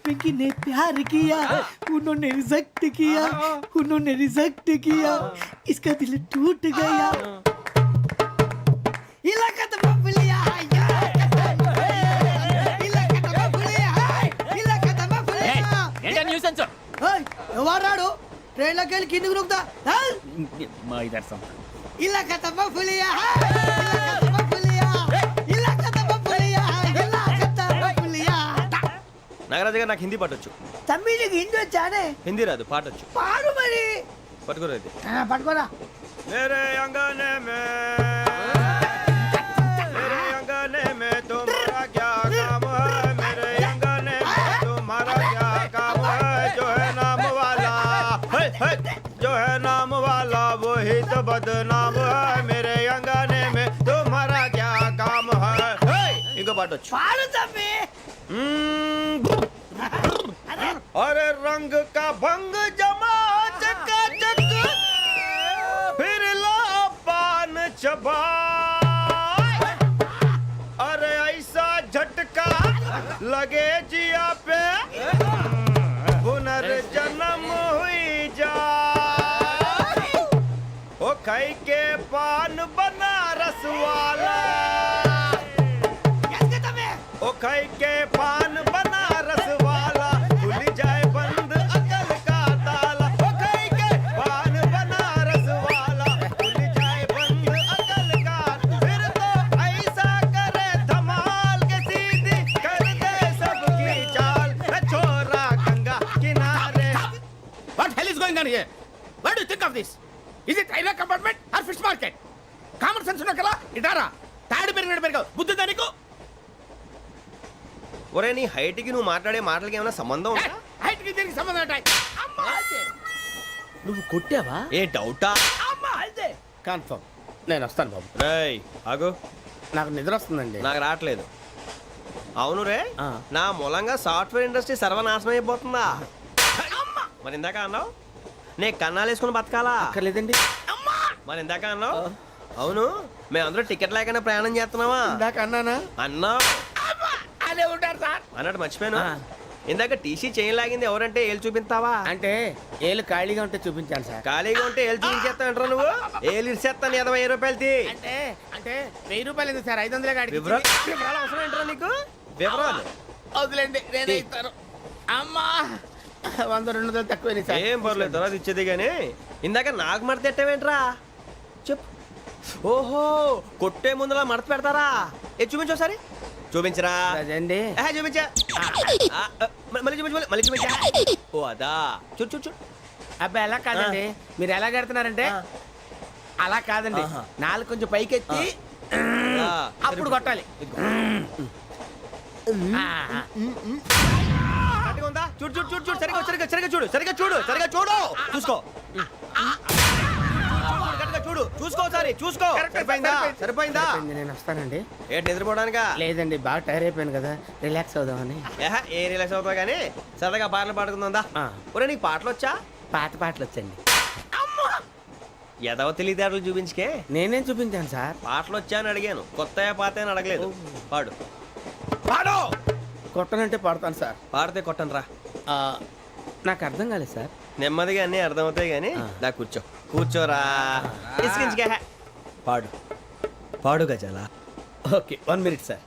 Speaker 11: पिंकी ने प्यार किया, उन्होंने रिजेक्ट किया, उन्होंने रिजेक्ट किया, इसका दिल टूट गया. इलाका तो बबलिया है, इलाका तो बबलिया है, इलाका तो बबलिया.
Speaker 2: ఏంటా న్యూసెన్స్?
Speaker 11: ओए ఎవరాడు ట్రైన్ లోకి వెళ్ళి కిందకి రుకుతా?
Speaker 2: మా ఇదర్సం.
Speaker 11: इलाका तो बबलिया है, इलाका तो बबलिया, इलाका तो बबलिया है, इलाका तो बबलिया.
Speaker 3: నాగరాజు గారు నాకు హిందీ పాటొచ్చు.
Speaker 11: తమ్మి నీకు హిందీ వచ్చానే?
Speaker 3: హిందీ రాదు, పాటొచ్చు.
Speaker 11: పాడు మరి.
Speaker 3: పట్టుకోలేదు.
Speaker 11: పట్టుకోరా.
Speaker 3: मेरे अंगने में तुम्हारा क्या काम है? मेरे अंगने में तुम्हारा क्या काम है? जो है नाम वाला जो है नाम वाला वही तो बदनाम है. मेरे अंगने పాడొచ్చు
Speaker 11: पाड़ तबे
Speaker 3: अरे रंग का भंग जमा चकाचक फिर ला पान चबा अरे ऐसा झटका लगे जिया पे पुनर्जन्म हुई जा ओ खाई के पान बना रस वाला ओ खाई के पान बना रस वाला खुल जाए बंद अकल का ताला ओ खाई के पान बना रस वाला खुल जाए बंद अकल का फिर तो ऐसा करे धमाल के सीधी कर दे सबकी चाल छोरा गंगा किनारे
Speaker 7: What hell is going on here? What do you think of this? Is it railway compartment or fish market? Common sense ఉన్న కదా ఇటారా తాడు పెరిగినట్టు పెరగవు బుద్ధి దానికి
Speaker 3: ఒరే నీ హైట్ కి నువ్వు మాట్లాడే మాటలకి ఏమైనా సంబంధం ఉందా
Speaker 7: హైట్ కి దీనికి సంబంధం ఉంటాయి అమ్మా అదే
Speaker 8: నువ్వు కొట్టావా?
Speaker 3: ఏ డౌటా
Speaker 7: అమ్మా అదే కన్ఫర్మ్ నేను వస్తాను బాబు
Speaker 3: రేయ్ ఆగు
Speaker 7: నాకు నిద్ర వస్తుందండి
Speaker 3: నాకు రావట్లేదు అవును రే
Speaker 8: ఆ.
Speaker 3: నా మూలంగా సాఫ్ట్వేర్ ఇండస్ట్రీ సర్వనాశనం అయిపోతుందా మరి ఇందాక అన్నావు నే కన్నాలు వేసుకుని బతకాలా
Speaker 8: అక్కర్లేదండి.
Speaker 3: మరి ఇందాక అన్నావు అవును మేమందరూ టికెట్ లేకుండా ప్రయాణం చేస్తున్నావా
Speaker 7: ఇందాక అన్నానా
Speaker 3: అన్నావు
Speaker 7: అదే ఉంటారు సార్
Speaker 3: అన్నట్టు మర్చిపోయాను ఇందాక టీసీ చేయి లాగింది ఎవరంటే ఏళ్ళు చూపిస్తావా
Speaker 7: అంటే ఏళ్ళు ఖాళీగా ఉంటే చూపించాను సార్
Speaker 3: ఖాళీగా ఉంటే ఏళ్ళు చూపించేస్తానంటారా నువ్వు ఏళ్ళు ఇచ్చేస్తాను 20 రూపాయలది
Speaker 7: అంటే అంటే 1000 రూపాయలు ఎందుకు సార్ 500 కాడికి
Speaker 3: వివరాలు అవసరం ఏంట్రా నీకు వివరాలు
Speaker 7: వదిలేండి నేనే ఇస్తాను అమ్మా 100-200 తక్కువ సార్
Speaker 3: ఏం పర్లేదు తర్వాత ఇచ్చేది కానీ ఇందాక నాకు మడత పెట్టావేంట్రా చెప్పు ఓహో కొట్టే ముందులా మడత పెడతారా ఏ చూపించు ఒకసారి చూపించరా
Speaker 7: అదండి
Speaker 3: చూపించా మళ్ళీ చూపించు మళ్ళీ చూపించా ఓ అదా చూడు చూడు చూడు
Speaker 7: అబ్బాయి ఎలా కాదండి మీరు ఎలా కడుతున్నారంటే అలా కాదండి
Speaker 3: ఆహా.
Speaker 7: నాలుగు కొంచెం పైకెత్తి
Speaker 3: ఆ,
Speaker 7: అప్పుడు కొట్టాలి ఆ,
Speaker 3: కరెక్ట్గా ఉందా? చూడు చూడు చూడు చూడు సరిగా సరిగా సరిగా చూడు సరిగా చూడు సరిగా చూడు చూసుకో కరెక్ట్గా చూడు చూసుకో ఒకసారి చూసుకో
Speaker 7: కరెక్ట్,
Speaker 3: సరిపోయిందా
Speaker 7: సరిపోయింది.
Speaker 3: సరిపోయిందా
Speaker 7: సరిపోయింది, నేను వస్తానండి
Speaker 3: ఏంటి నిద్రపోవడానికా
Speaker 7: లేదండి బాగా టైర్ అయిపోయాను కదా రిలాక్స్ అవుదామని
Speaker 3: ఏ రిలాక్స్ అవుతావు కానీ సరదాగా పాటలు పాడుకుందా
Speaker 7: ఆ.
Speaker 3: ఒరే నీకు పాటలు వచ్చా
Speaker 7: పాత పాటలు వచ్చండి
Speaker 3: ఎదవ తెలివితేటలు చూపించుకే
Speaker 7: నేనేం చూపించాను సార్
Speaker 3: పాటలు వచ్చా అని అడిగాను కొత్త పాత అని అడగలేదు పాడు
Speaker 7: పాడు కొట్టనంటే పాడతాను సార్
Speaker 3: పాడితే కొట్టను రా
Speaker 7: ఆ, నాకు అర్థం కాలేదు సార్
Speaker 3: నెమ్మదిగా అన్నీ అర్థమవుతాయి కానీ దా కూర్చో కూర్చోరా ఇసుకించుకే పాడు పాడు గజాల
Speaker 7: ఓకే 1 మినిట్ సార్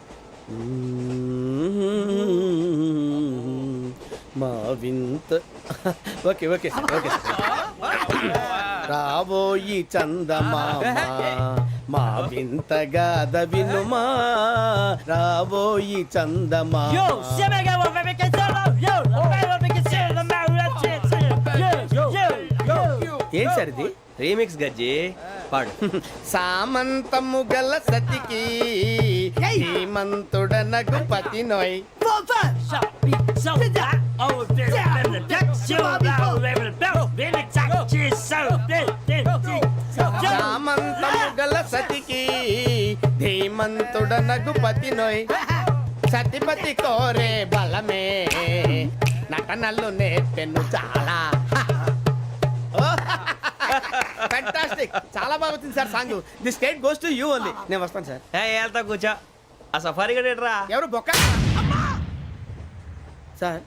Speaker 7: మా వింత ఓకే ఓకే సార్ ఓకే రాబోయి చందమామ మా వింత గాథ వినుమా రాబోయి చందమామ ఏం సార్ ఇది
Speaker 3: రీమిక్స్ గజ్జి పాడు
Speaker 7: సామంతము గల సతికి హేమంతుడనగు పతి నోయ్ సామంతము గల సతికి ధీమంతుడనగు పతి నోయ్ సతిపతి కోరే బలమే నటనలు నేర్పెను చాలా ఫ్యాంటాస్టిక్ చాలా బాగా వచ్చింది sir song the state goes to you only నేను వస్తాను సార్
Speaker 3: వెళ్తా కూర్చో ఆ సఫారీ గడేట్రా
Speaker 7: ఎవరు బొక్క సార్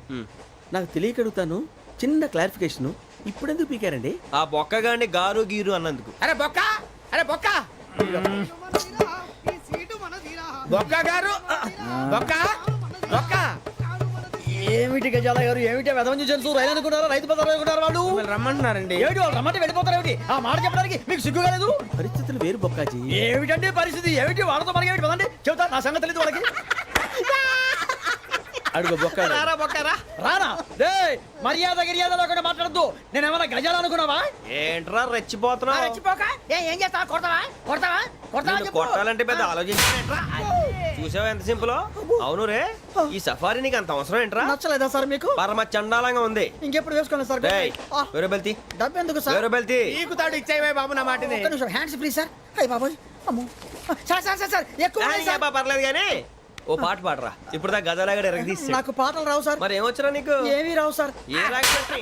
Speaker 7: నాకు తెలియక అడుగుతాను చిన్న క్లారిఫికేషన్ ఇప్పుడెందుకు పీకారండి
Speaker 3: ఆ బొక్కగాండి గారు గీరు అన్నందుకు
Speaker 7: అరే బొక్క అరే బొక్క బొక్క గారు బొక్క బొక్క
Speaker 5: ఏమిటి గజాల గారు ఏమిటి వెదవం చూసాను రైలు అనుకున్నారా రైతు బజార్ అనుకున్నారు వాళ్ళు
Speaker 7: మిమ్మల్ని రమ్మంటున్నారండి
Speaker 5: ఏమిటి వాళ్ళు రమ్మంటే వెళ్ళిపోతారు ఏమిటి ఆ మాట చెప్పడానికి మీకు సిగ్గు కాలేదు
Speaker 7: పరిస్థితులు వేరు బొక్కాజీ
Speaker 5: ఏమిటండి పరిస్థితి ఏమిటి వాళ్ళతో మనకి ఏమిటి పదండి చెబుతా నా సంగతి తెలియదు వాళ్ళకి
Speaker 7: అడుగు బొక్క
Speaker 3: రారా బొక్కరా
Speaker 5: రానా రే మర్యాద గిర్యాద లేకుండా మాట్లాడద్దు నేను ఏమైనా గజాలు అనుకున్నావా
Speaker 3: ఏంట్రా రెచ్చిపోతున్నావు
Speaker 11: ఏం చేస్తావా కొడతావా కొడతావా కొడతావా
Speaker 3: నిన్ను కొట్టాలంటే పెద్ద ఆలోచించా చూసావా ఎంత సింపుల్ అవును రే ఈ సఫారీ నీకు అంత అవసరం ఏంట్రా
Speaker 5: నచ్చలేదా సార్ మీకు
Speaker 3: పరమ చండాలంగా ఉంది
Speaker 5: ఇంకెప్పుడు వేసుకోండి సార్
Speaker 3: డేయ్, వేరే బెల్తి
Speaker 5: డబ్బు ఎందుకు సార్
Speaker 3: వేరే బెల్తి
Speaker 7: నీకు తాడు ఇచ్చాయి బాబు నా మాటని
Speaker 11: ఒక్క నిమిషం హ్యాండ్స్ ఫ్రీ సార్ అయ్యి బాబోయ్ అమ్మో సార్ సార్ సార్ సార్ ఎక్కువ ఉన్నాయి సార్.
Speaker 3: పర్లేదు కానీ ఓ పాట పాడరా ఇప్పుడు దా గదలాగడ ఎరగదీసి
Speaker 5: నాకు పాటలు రావు సార్.
Speaker 3: మరి ఏమొచ్చరా నీకు
Speaker 5: ఏమీ రావు సార్.
Speaker 3: ఏ రాకపోతే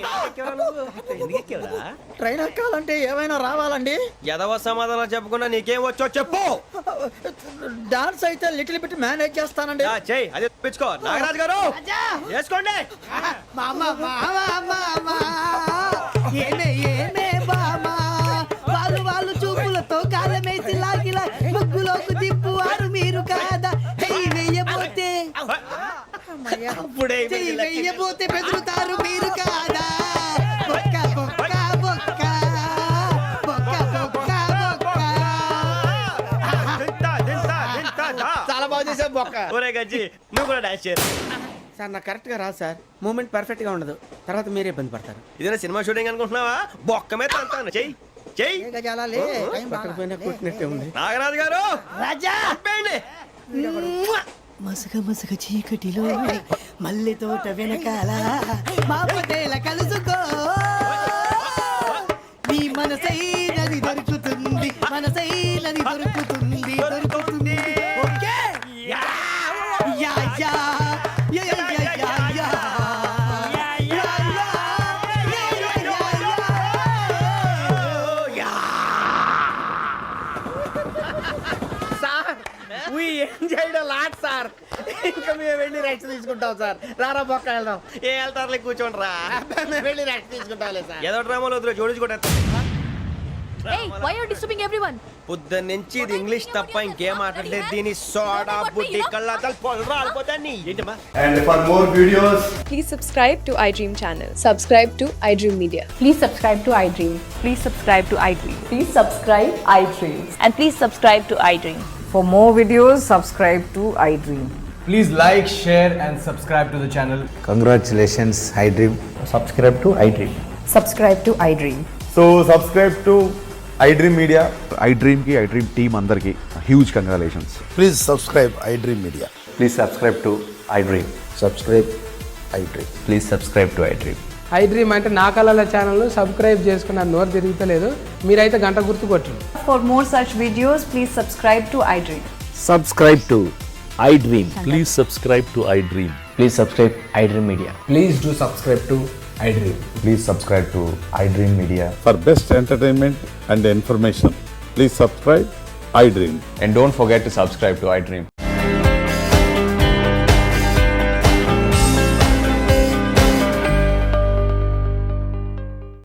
Speaker 3: ఎందుకు ఎక్కేవరా
Speaker 5: ట్రైన్ ఎక్కాలంటే ఏమైనా రావాలండి.
Speaker 3: ఎదవ సమాధానం చెప్పకుండా నీకేం వచ్చో చెప్పు.
Speaker 5: డాన్స్ అయితే లిటిల్ బిట్ మేనేజ్ చేస్తానండి.
Speaker 3: చెయ్యి అదే తెప్పించుకో. నాగరాజు గారు చేసుకోండి.
Speaker 11: మామా మామా మామా ఏమే ఏమే బామా వాళ్ళు చూపులతో కాలమేసి లాగిలా ముగ్గులోకి తిప్పువారు మీరు కాదా చెయ్యి వెయ్యబోతే
Speaker 3: అప్పుడే
Speaker 11: చెయ్యి వెయ్యబోతే బెదురుతారు మీరు కాదా బొక్క బొక్క బొక్క బొక్క బొక్క బొక్క.
Speaker 8: చాలా బాగా చేసావు బొక్క.
Speaker 3: ఒరే గజ్జి నువ్వు కూడా డాన్స్ చేయరు.
Speaker 8: సార్ నాకు కరెక్ట్ గా రాదు సార్. మూమెంట్ పర్ఫెక్ట్ గా ఉండదు, తర్వాత మీరే ఇబ్బంది పడతారు.
Speaker 3: ఇదేనా సినిమా షూటింగ్ అనుకుంటున్నావా? బొక్క మీద అంటాను. చెయ్యి చెయ్యి.
Speaker 8: పక్కన పోయినా కొట్టినట్టే ఉంది.
Speaker 3: నాగరాజు గారు
Speaker 11: రాజా
Speaker 3: చెప్పండి.
Speaker 11: మసక మసక చీకటిలో మల్లె తోట వెనకాల మా పటేల కలుసుకో నీ మనసైనది దొరుకుతుంది మనసైనది దొరుకుతుంది దొరుకుతుంది okay yeah yeah yeah yeah yeah yeah yeah
Speaker 8: sir we enjoyed a lot sir. ఇంకా మేము వెళ్ళి రెస్ట్ తీసుకుంటాం సార్. రారా బొక్క వెళ్దాం.
Speaker 3: ఏ వెళ్తారులే కూర్చోండి రా.
Speaker 8: మేము వెళ్ళి రెస్ట్ తీసుకుంటాంలే సార్.
Speaker 3: ఏదో డ్రామాలో వద్దు జోడించుకుంటా.
Speaker 9: Hey, why are you disturbing everyone?
Speaker 3: పొద్దున్న నుంచి ఇది ఇంగ్లీష్ తప్ప ఇంకేం మాట్లాడలేదు. దీని సోడా బుడ్డి కళ్ళ పొలు రాలిపోతాన్ని ఏంటమ్మా.
Speaker 12: And for more videos,
Speaker 9: Please subscribe to iDream channel. Subscribe to iDream Media. Please subscribe to iDream. Please subscribe to iDream. Please subscribe iDream. And please subscribe to iDream.
Speaker 11: For more videos subscribe to iDream.
Speaker 12: please like, share and subscribe to the channel.
Speaker 13: Congratulations, iDream. Subscribe to iDream.
Speaker 11: Subscribe to iDream.
Speaker 12: So subscribe to iDream Media. iDream ki iDream team andarki huge congratulations.
Speaker 4: Please subscribe iDream media.
Speaker 13: Please subscribe to iDream.
Speaker 4: Subscribe iDream.
Speaker 13: Please subscribe to iDream.
Speaker 2: iDream అంటే నా కళల channel subscribe చేసుకున్న నోరు తిరుగుతలేదు. మీరైతే గంట గుర్తు కొట్టండి.
Speaker 11: For more such videos please subscribe to iDream.
Speaker 13: Subscribe to iDream.
Speaker 12: Please subscribe to iDream.
Speaker 13: Please subscribe iDream Media.
Speaker 12: Please do subscribe to iDream.
Speaker 13: Please subscribe to iDream Media.
Speaker 12: For best entertainment and information, please subscribe iDream.
Speaker 13: And don't forget to subscribe to iDream.